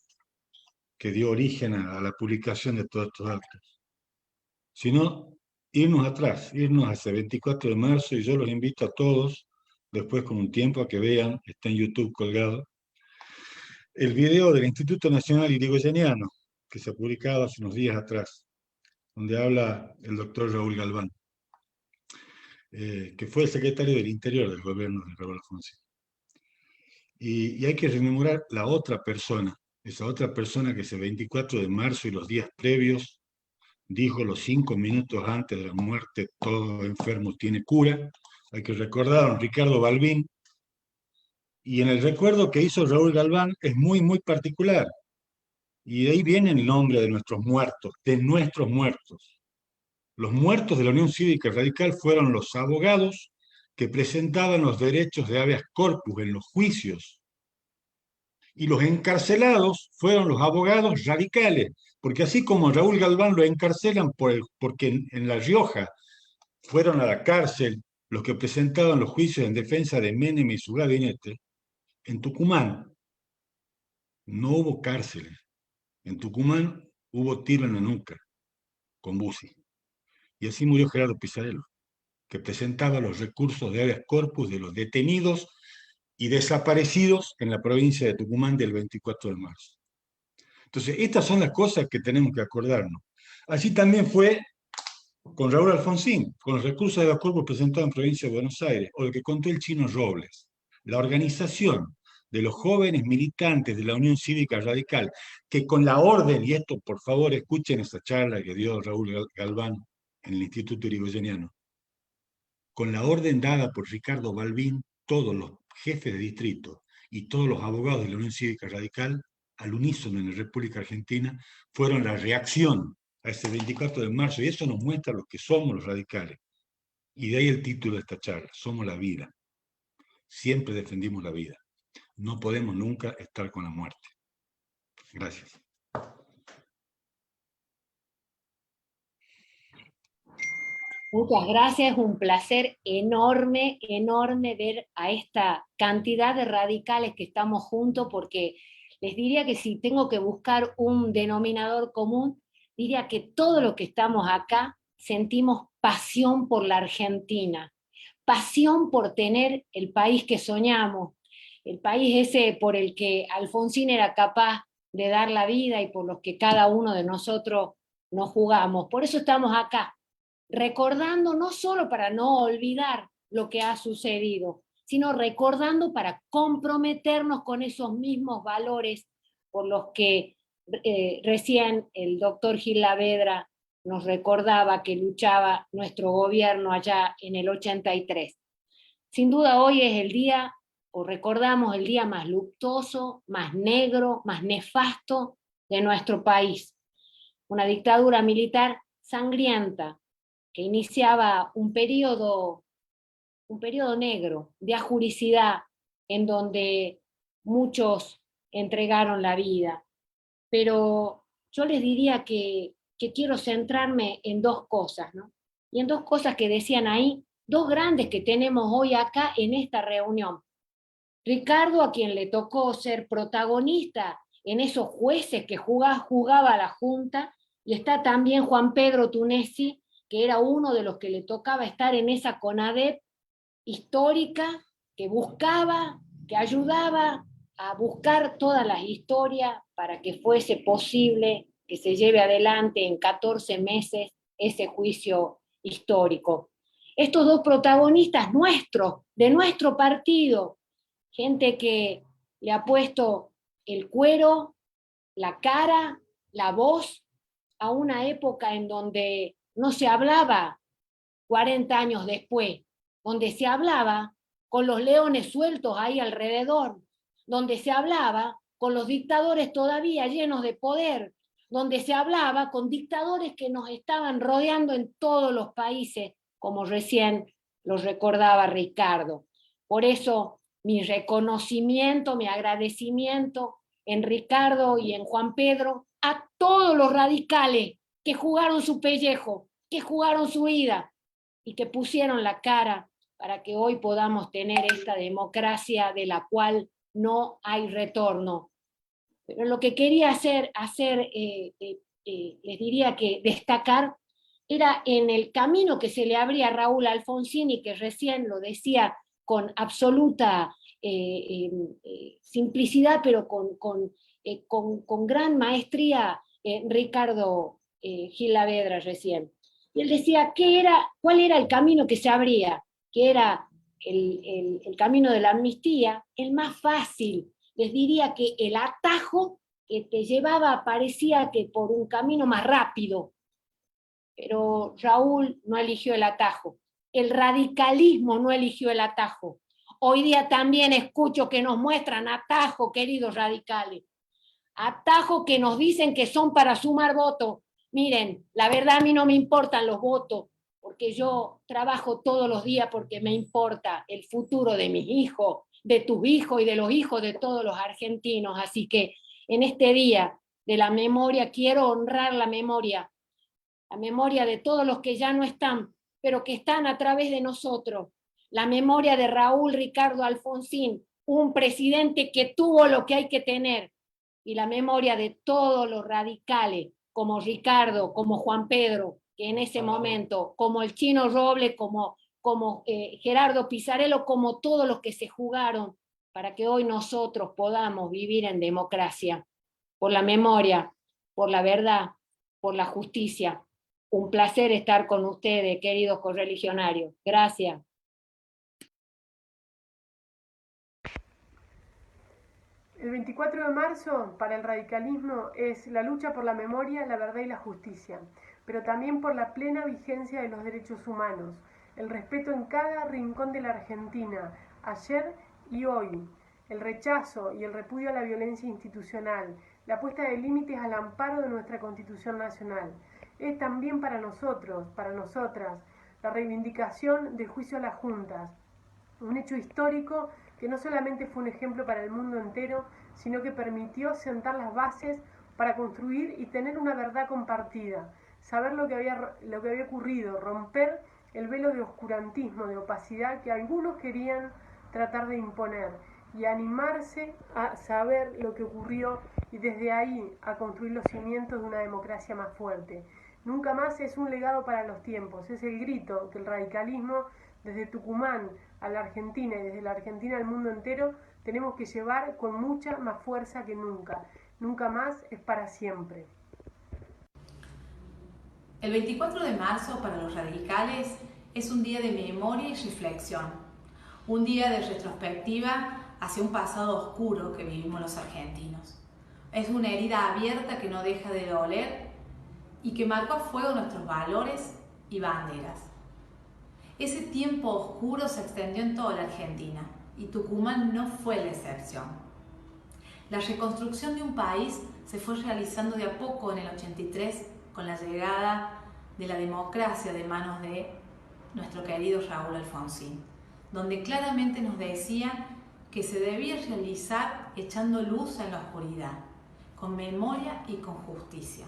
que dio origen a la publicación de todos estos actos. Sino irnos atrás, irnos hacia el 24 de marzo, y yo los invito a todos, después con un tiempo, a que vean, está en YouTube colgado, el video del Instituto Nacional Irigoyeniano, que se ha publicado hace unos días atrás, donde habla el doctor Raúl Galván, que fue el secretario del Interior del gobierno de Raúl Alfonsín. Y hay que rememorar la otra persona, esa otra persona que ese 24 de marzo y los días previos dijo los 5 minutos antes de la muerte, todo enfermo tiene cura. Hay que recordar a don Ricardo Balbín. Y en el recuerdo que hizo Raúl Galván es muy, muy particular. Y de ahí viene el nombre de nuestros muertos, de nuestros muertos. Los muertos de la Unión Cívica Radical fueron los abogados que presentaban los derechos de habeas corpus en los juicios. Y los encarcelados fueron los abogados radicales, porque así como Raúl Galván lo encarcelan porque en La Rioja fueron a la cárcel los que presentaban los juicios en defensa de Menem y su gabinete, en Tucumán no hubo cárceles. En Tucumán hubo tiro en la nuca con Bussi. Y así murió Gerardo Pisarello, que presentaba los recursos de habeas corpus de los detenidos y desaparecidos en la provincia de Tucumán del 24 de marzo. Entonces, estas son las cosas que tenemos que acordarnos. Así también fue con Raúl Alfonsín, con los recursos de habeas corpus presentados en provincia de Buenos Aires, o lo que contó el Chino Robles, la organización de los jóvenes militantes de la Unión Cívica Radical, que con la orden, y esto por favor escuchen esa charla que dio Raúl Galván en el Instituto Irigoyeniano, con la orden dada por Ricardo Balbín, todos los jefes de distrito y todos los abogados de la Unión Cívica Radical, al unísono en la República Argentina, fueron la reacción a ese 24 de marzo, y eso nos muestra lo que somos los radicales. Y de ahí el título de esta charla, Somos la Vida. Siempre defendimos la vida. No podemos nunca estar con la muerte. Gracias. Muchas gracias, un placer enorme, enorme ver a esta cantidad de radicales que estamos juntos, porque les diría que si tengo que buscar un denominador común, diría que todos los que estamos acá sentimos pasión por la Argentina, pasión por tener el país que soñamos, el país ese por el que Alfonsín era capaz de dar la vida y por los que cada uno de nosotros nos jugamos. Por eso estamos acá. recordando no solo para no olvidar lo que ha sucedido, sino recordando para comprometernos con esos mismos valores por los que recién el doctor Gil Lavedra nos recordaba que luchaba nuestro gobierno allá en el 83. Sin duda hoy es el día, o recordamos el día más luctuoso, más negro, más nefasto de nuestro país. Una dictadura militar sangrienta que iniciaba un periodo negro de ajuricidad en donde muchos entregaron la vida. Pero yo les diría que quiero centrarme en dos cosas, ¿no? Y en dos cosas que decían ahí, dos grandes que tenemos hoy acá en esta reunión. Ricardo, a quien le tocó ser protagonista en esos jueces que jugaba la Junta, y está también Juan Pedro Tunesi, que era uno de los que le tocaba estar en esa CONADEP histórica, que buscaba, que ayudaba a buscar todas las historias para que fuese posible que se lleve adelante en 14 meses ese juicio histórico. Estos dos protagonistas nuestros, de nuestro partido, gente que le ha puesto el cuero, la cara, la voz, a una época en donde no se hablaba 40 años después, donde se hablaba con los leones sueltos ahí alrededor, donde se hablaba con los dictadores todavía llenos de poder, donde se hablaba con dictadores que nos estaban rodeando en todos los países, como recién los recordaba Ricardo. Por eso mi reconocimiento, mi agradecimiento en Ricardo y en Juan Pedro a todos los radicales que jugaron su pellejo, que jugaron su vida y que pusieron la cara para que hoy podamos tener esta democracia de la cual no hay retorno. Pero lo que quería les diría que destacar, era en el camino que se le abría a Raúl Alfonsín, y que recién lo decía con absoluta simplicidad, pero con gran maestría, Ricardo Gil Lavedra recién. Y él decía cuál era el camino que se abría, que era el camino de la amnistía, el más fácil. Les diría que el atajo que te llevaba parecía que por un camino más rápido, pero Raúl no eligió el atajo. El radicalismo no eligió el atajo. Hoy día también escucho que nos muestran atajos, queridos radicales. Atajos que nos dicen que son para sumar votos. Miren, la verdad a mí no me importan los votos, porque yo trabajo todos los días porque me importa el futuro de mis hijos, de tus hijos y de los hijos de todos los argentinos. Así que en este día de la memoria quiero honrar la memoria de todos los que ya no están, pero que están a través de nosotros. La memoria de Raúl Ricardo Alfonsín, un presidente que tuvo lo que hay que tener, y la memoria de todos los radicales, como Ricardo, como Juan Pedro, que en ese momento, como el Chino Robles, como Gerardo Pisarello, como todos los que se jugaron para que hoy nosotros podamos vivir en democracia, por la memoria, por la verdad, por la justicia. Un placer estar con ustedes, queridos correligionarios. Gracias. El 24 de marzo para el radicalismo es la lucha por la memoria, la verdad y la justicia, pero también por la plena vigencia de los derechos humanos, el respeto en cada rincón de la Argentina, ayer y hoy, el rechazo y el repudio a la violencia institucional, la puesta de límites al amparo de nuestra Constitución Nacional. Es también para nosotros, para nosotras, la reivindicación del juicio a las juntas, un hecho histórico que no solamente fue un ejemplo para el mundo entero, sino que permitió sentar las bases para construir y tener una verdad compartida, saber lo que había ocurrido, romper el velo de oscurantismo, de opacidad que algunos querían tratar de imponer, y animarse a saber lo que ocurrió y desde ahí a construir los cimientos de una democracia más fuerte. Nunca más es un legado para los tiempos, es el grito que el radicalismo desde Tucumán a la Argentina y desde la Argentina al mundo entero tenemos que llevar con mucha más fuerza que nunca. Nunca más es para siempre. El 24 de marzo para los radicales es un día de memoria y reflexión, un día de retrospectiva hacia un pasado oscuro que vivimos los argentinos. Es una herida abierta que no deja de doler y que marcó a fuego nuestros valores y banderas. Ese tiempo oscuro se extendió en toda la Argentina y Tucumán no fue la excepción. La reconstrucción de un país se fue realizando de a poco en el 83 con la llegada de la democracia de manos de nuestro querido Raúl Alfonsín, donde claramente nos decía que se debía realizar echando luz en la oscuridad, con memoria y con justicia.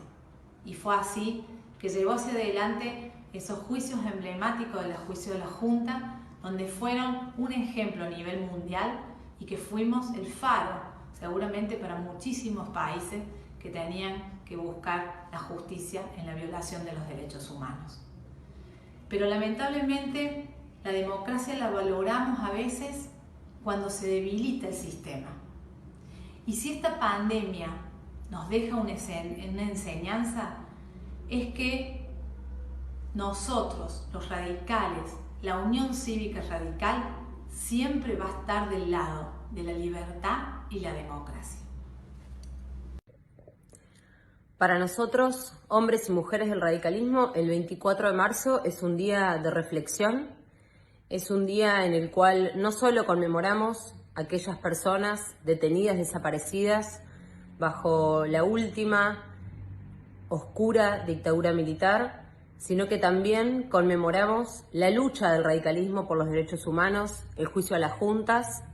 Y fue así que llevó hacia adelante esos juicios emblemáticos del juicio de la Junta, donde fueron un ejemplo a nivel mundial y que fuimos el faro, seguramente para muchísimos países que tenían que buscar la justicia en la violación de los derechos humanos. Pero lamentablemente la democracia la valoramos a veces cuando se debilita el sistema. Y si esta pandemia nos deja una enseñanza, es que nosotros, los radicales, la Unión Cívica Radical, siempre va a estar del lado de la libertad y la democracia. Para nosotros, hombres y mujeres del radicalismo, el 24 de marzo es un día de reflexión, es un día en el cual no solo conmemoramos a aquellas personas detenidas, desaparecidas, bajo la última oscura dictadura militar, sino que también conmemoramos la lucha del radicalismo por los derechos humanos, el juicio a las juntas,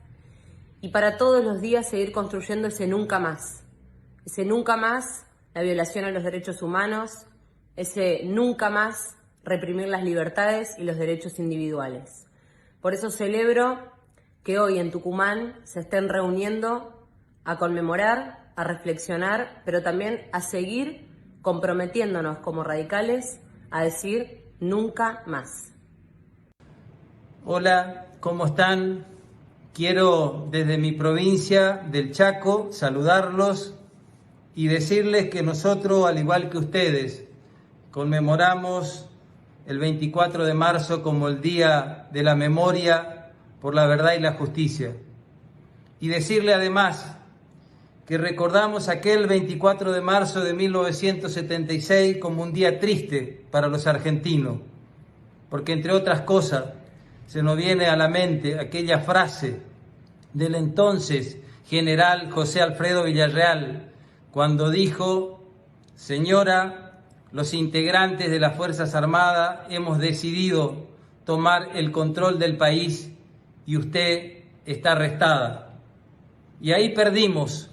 y para todos los días seguir construyendo ese nunca más, la violación a los derechos humanos, ese nunca más reprimir las libertades y los derechos individuales. Por eso celebro que hoy en Tucumán se estén reuniendo a conmemorar, a reflexionar, pero también a seguir comprometiéndonos como radicales a decir nunca más. Hola, ¿cómo están? Quiero desde mi provincia del Chaco saludarlos y decirles que nosotros, al igual que ustedes, conmemoramos el 24 de marzo como el Día de la Memoria por la Verdad y la Justicia. Y decirle además que recordamos aquel 24 de marzo de 1976 como un día triste para los argentinos, porque entre otras cosas se nos viene a la mente aquella frase del entonces general José Alfredo Villarreal, cuando dijo: señora, los integrantes de las Fuerzas Armadas hemos decidido tomar el control del país y usted está arrestada. Y ahí perdimos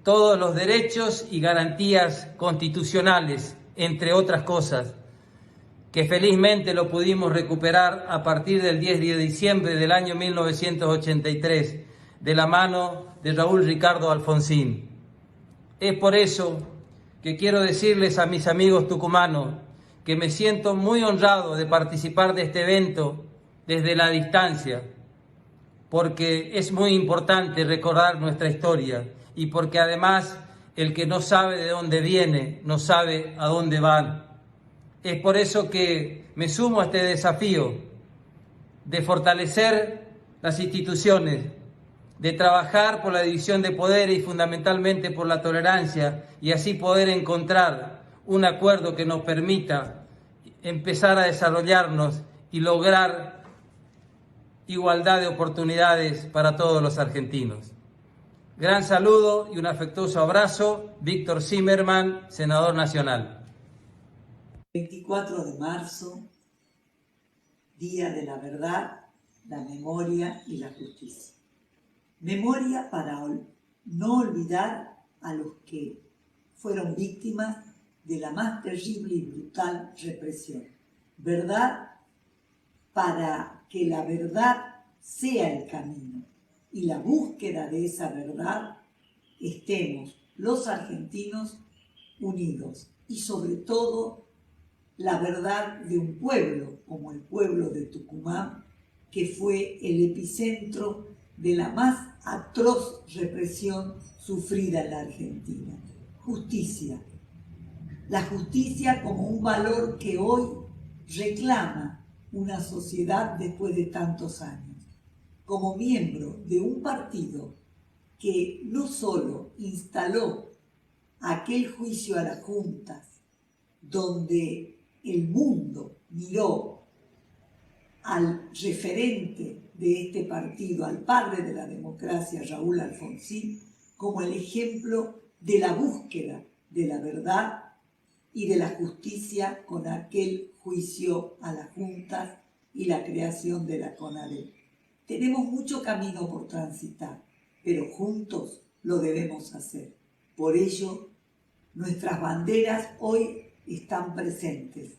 todos los derechos y garantías constitucionales, entre otras cosas, que felizmente lo pudimos recuperar a partir del 10 de diciembre del año 1983, de la mano de Raúl Ricardo Alfonsín. Es por eso que quiero decirles a mis amigos tucumanos que me siento muy honrado de participar de este evento desde la distancia, porque es muy importante recordar nuestra historia y porque además el que no sabe de dónde viene, no sabe a dónde van. Es por eso que me sumo a este desafío de fortalecer las instituciones, de trabajar por la división de poderes y fundamentalmente por la tolerancia, y así poder encontrar un acuerdo que nos permita empezar a desarrollarnos y lograr igualdad de oportunidades para todos los argentinos. Gran saludo y un afectuoso abrazo, Víctor Zimmerman, senador nacional. 24 de marzo, Día de la Verdad, la Memoria y la Justicia. Memoria para no olvidar a los que fueron víctimas de la más terrible y brutal represión. Verdad para que la verdad sea el camino y la búsqueda de esa verdad estemos los argentinos unidos y sobre todo la verdad de un pueblo como el pueblo de Tucumán, que fue el epicentro de la más atroz represión sufrida en la Argentina. Justicia La justicia como un valor que hoy reclama una sociedad después de tantos años. Como miembro de un partido que no solo instaló aquel juicio a las juntas, donde el mundo miró al referente de este partido, al padre de la democracia, Raúl Alfonsín, como el ejemplo de la búsqueda de la verdad y de la justicia con aquel juicio a las juntas y la creación de la CONADEP. Tenemos mucho camino por transitar, pero juntos lo debemos hacer. Por ello, nuestras banderas hoy están presentes,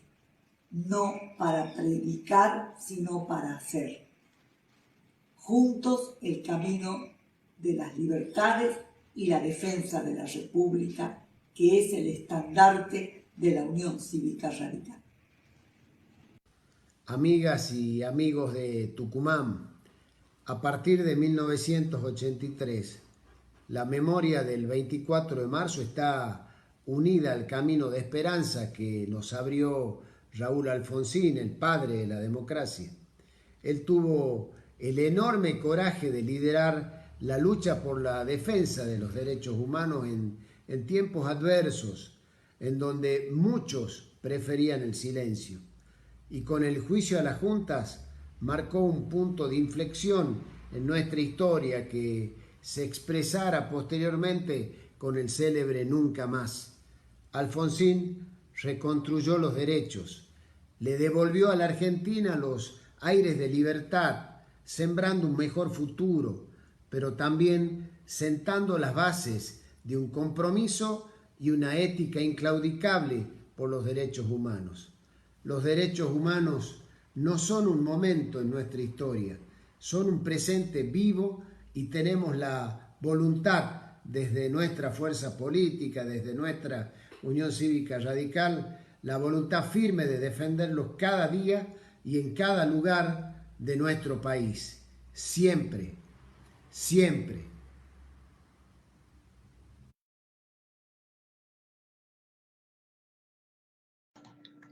no para predicar, sino para hacer. Juntos el camino de las libertades y la defensa de la República, que es el estandarte de la Unión Cívica Radical. Amigas y amigos de Tucumán, a partir de 1983, la memoria del 24 de marzo está unida al camino de esperanza que nos abrió Raúl Alfonsín, el padre de la democracia. Él tuvo el enorme coraje de liderar la lucha por la defensa de los derechos humanos en tiempos adversos, en donde muchos preferían el silencio. Y con el juicio a las juntas marcó un punto de inflexión en nuestra historia que se expresara posteriormente con el célebre Nunca Más. Alfonsín reconstruyó los derechos, le devolvió a la Argentina los aires de libertad, sembrando un mejor futuro, pero también sentando las bases de un compromiso y una ética inclaudicable por los derechos humanos. Los derechos humanos no son un momento en nuestra historia, son un presente vivo y tenemos la voluntad desde nuestra fuerza política, desde nuestra Unión Cívica Radical, la voluntad firme de defenderlos cada día y en cada lugar de nuestro país. Siempre, siempre.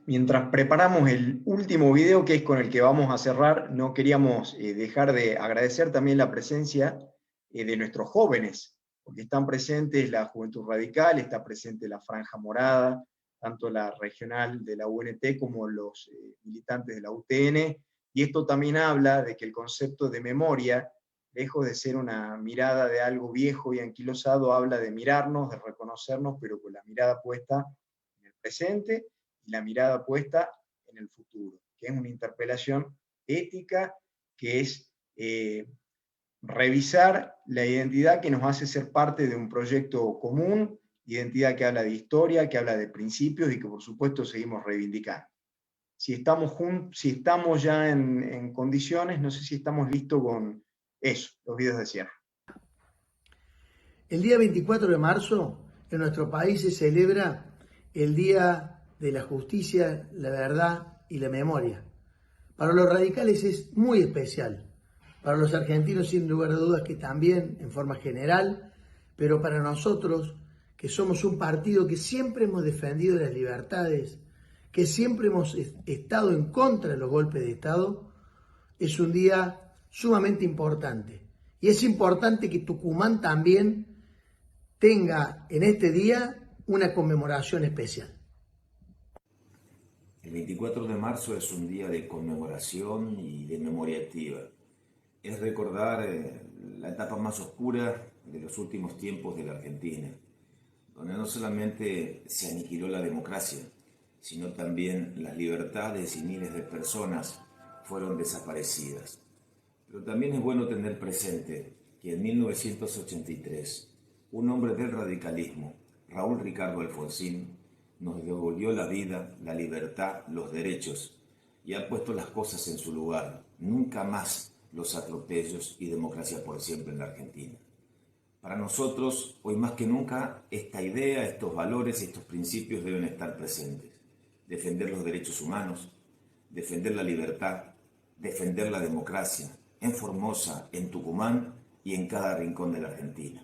Mientras preparamos el último video, que es con el que vamos a cerrar, no queríamos dejar de agradecer también la presencia de nuestros jóvenes, porque están presentes la Juventud Radical, está presente la Franja Morada, tanto la regional de la UNT como los militantes de la UTN, y esto también habla de que el concepto de memoria, lejos de ser una mirada de algo viejo y anquilosado, habla de mirarnos, de reconocernos, pero con la mirada puesta en el presente, y la mirada puesta en el futuro, que es una interpelación ética, que es revisar la identidad que nos hace ser parte de un proyecto común, identidad que habla de historia, que habla de principios y que por supuesto seguimos reivindicando. Si estamos ya en condiciones, no sé si estamos listos con eso, los videos de cierre. El día 24 de marzo en nuestro país se celebra el Día de la Justicia, la Verdad y la Memoria. Para los radicales es muy especial, para los argentinos sin lugar a dudas que también en forma general, pero para nosotros que somos un partido que siempre hemos defendido las libertades, que siempre hemos estado en contra de los golpes de Estado, es un día sumamente importante. Y es importante que Tucumán también tenga en este día una conmemoración especial. El 24 de marzo es un día de conmemoración y de memoria activa. Es recordar la etapa más oscura de los últimos tiempos de la Argentina, donde no solamente se aniquiló la democracia, sino también las libertades y miles de personas fueron desaparecidas. Pero también es bueno tener presente que en 1983, un hombre del radicalismo, Raúl Ricardo Alfonsín, nos devolvió la vida, la libertad, los derechos y ha puesto las cosas en su lugar. Nunca más los atropellos y democracia por siempre en la Argentina. Para nosotros, hoy más que nunca, esta idea, estos valores, estos principios deben estar presentes. Defender los derechos humanos, defender la libertad, defender la democracia, en Formosa, en Tucumán y en cada rincón de la Argentina.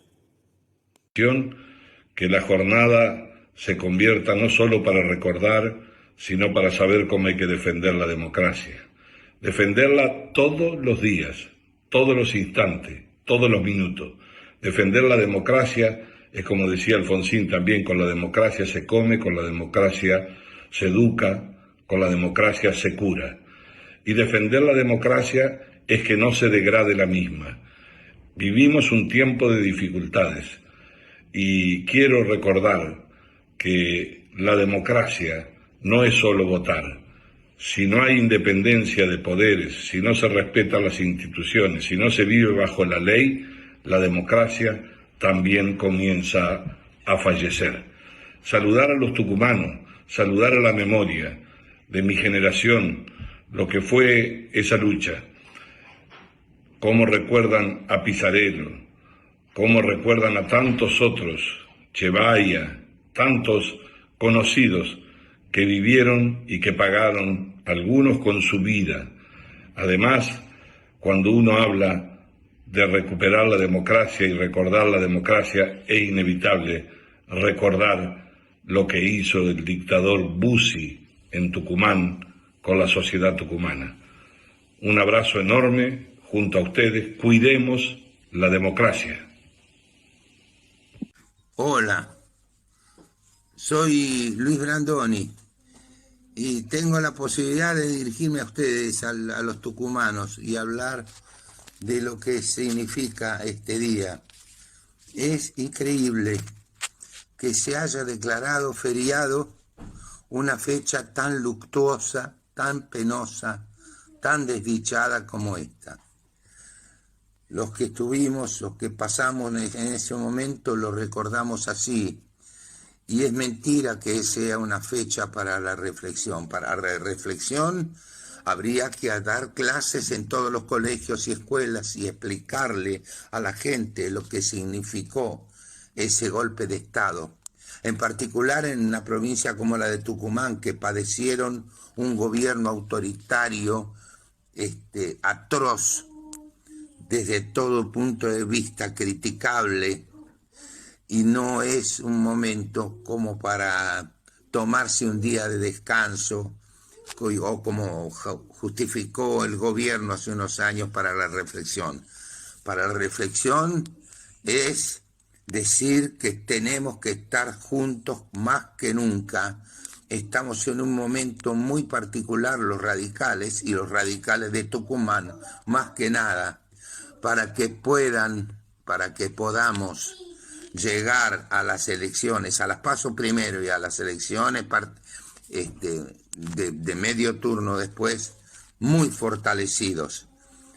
Que la jornada se convierta no solo para recordar, sino para saber cómo hay que defender la democracia. Defenderla todos los días, todos los instantes, todos los minutos. Defender la democracia es, como decía Alfonsín también, con la democracia se come, con la democracia se educa, con la democracia se cura. Y defender la democracia es que no se degrade la misma. Vivimos un tiempo de dificultades y quiero recordar que la democracia no es solo votar. Si no hay independencia de poderes, si no se respetan las instituciones, si no se vive bajo la ley, la democracia también comienza a fallecer. Saludar a los tucumanos, saludar a la memoria de mi generación, lo que fue esa lucha. Cómo recuerdan a Pizarello, cómo recuerdan a tantos otros, Chevaya, tantos conocidos que vivieron y que pagaron, algunos con su vida. Además, cuando uno habla de recuperar la democracia y recordar la democracia, es inevitable recordar lo que hizo el dictador Bussi en Tucumán con la sociedad tucumana. Un abrazo enorme junto a ustedes. Cuidemos la democracia. Hola, soy Luis Brandoni y tengo la posibilidad de dirigirme a ustedes, a los tucumanos, y hablar de lo que significa este día. Es increíble que se haya declarado feriado una fecha tan luctuosa, tan penosa, tan desdichada como esta. Los que estuvimos, los que pasamos en ese momento, lo recordamos así. Y es mentira que sea una fecha para la reflexión. Para la reflexión habría que dar clases en todos los colegios y escuelas y explicarle a la gente lo que significó ese golpe de Estado. En particular en una provincia como la de Tucumán, que padecieron un gobierno autoritario atroz, desde todo punto de vista criticable, y no es un momento como para tomarse un día de descanso o como justificó el gobierno hace unos años para la reflexión. Para la reflexión es decir que tenemos que estar juntos más que nunca. Estamos en un momento muy particular los radicales y los radicales de Tucumán, más que nada, para que podamos llegar a las elecciones, a las PASO primero y a las elecciones de medio turno después, muy fortalecidos.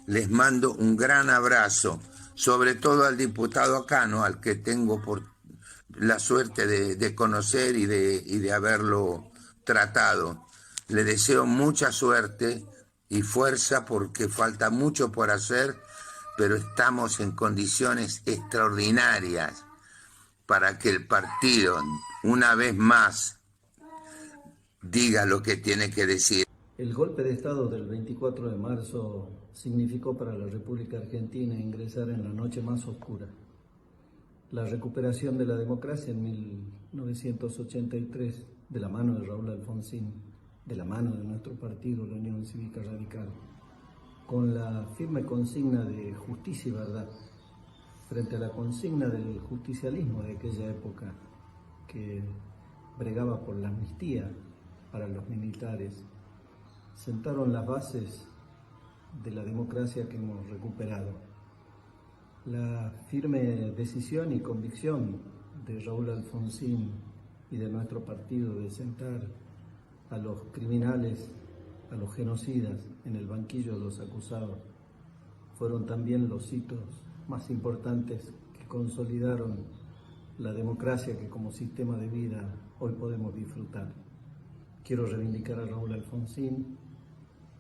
Les mando un gran abrazo, sobre todo al diputado Acano, al que tengo por la suerte de conocer y de haberlo tratado. Le deseo mucha suerte y fuerza porque falta mucho por hacer, pero estamos en condiciones extraordinarias para que el partido, una vez más, diga lo que tiene que decir. El golpe de Estado del 24 de marzo significó para la República Argentina ingresar en la noche más oscura. La recuperación de la democracia en 1983, de la mano de Raúl Alfonsín, de la mano de nuestro partido, la Unión Cívica Radical, con la firme consigna de justicia y verdad, frente a la consigna del justicialismo de aquella época, que bregaba por la amnistía para los militares, sentaron las bases de la democracia que hemos recuperado. La firme decisión y convicción de Raúl Alfonsín y de nuestro partido de sentar a los criminales, a los genocidas en el banquillo de los acusados, fueron también los hitos más importantes que consolidaron la democracia que como sistema de vida hoy podemos disfrutar. Quiero reivindicar a Raúl Alfonsín,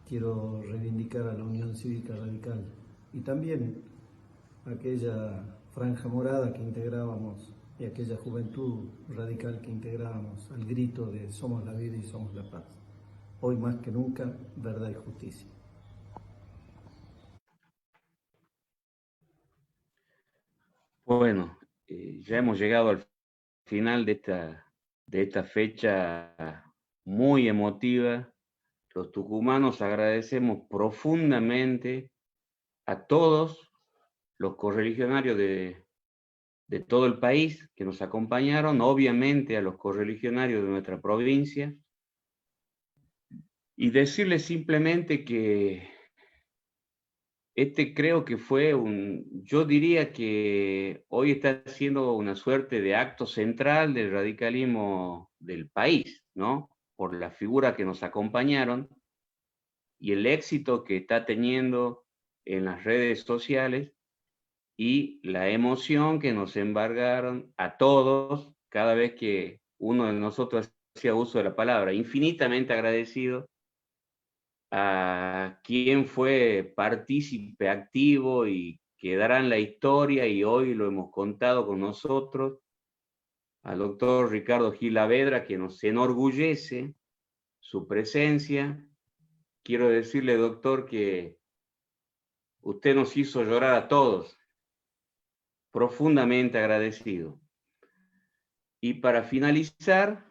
quiero reivindicar a la Unión Cívica Radical y también aquella franja morada que integrábamos y aquella juventud radical que integrábamos al grito de somos la vida y somos la paz. Hoy más que nunca, verdad y justicia. Bueno, ya hemos llegado al final de esta de esta fecha muy emotiva, los tucumanos agradecemos profundamente a todos los correligionarios de todo el país que nos acompañaron, obviamente a los correligionarios de nuestra provincia, y decirles simplemente que creo que fue yo diría que hoy está siendo una suerte de acto central del radicalismo del país, ¿no? Por la figura que nos acompañaron y el éxito que está teniendo en las redes sociales y la emoción que nos embargaron a todos cada vez que uno de nosotros hacía uso de la palabra. Infinitamente agradecido a quien fue partícipe activo y quedará en la historia, y hoy lo hemos contado con nosotros, al doctor Ricardo Gilavedra, que nos enorgullece su presencia. Quiero decirle, doctor, que usted nos hizo llorar a todos, profundamente agradecido. Y para finalizar,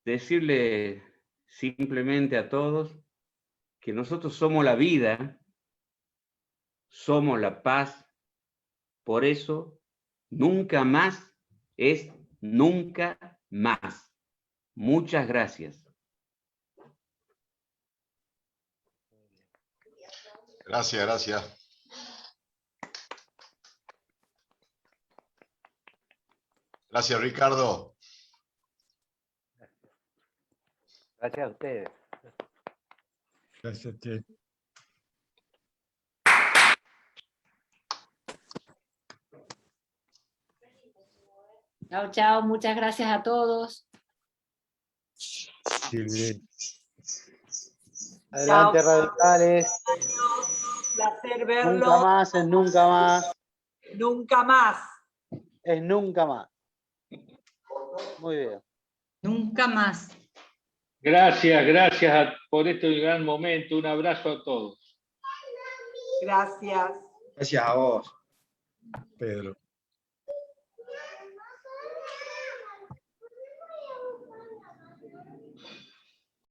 decirle simplemente a todos que nosotros somos la vida, somos la paz, por eso nunca más es nunca más. Muchas gracias. Gracias, gracias. Gracias, Ricardo. Gracias a ustedes. Gracias a ti. Chao, chao, muchas gracias a todos. Adelante, Chao. radicales. Placer verlos. Nunca más es nunca más. Nunca más. Es nunca más. Muy bien. Nunca más. Gracias por este gran momento. Un abrazo a todos. Gracias. Gracias a vos. Pedro.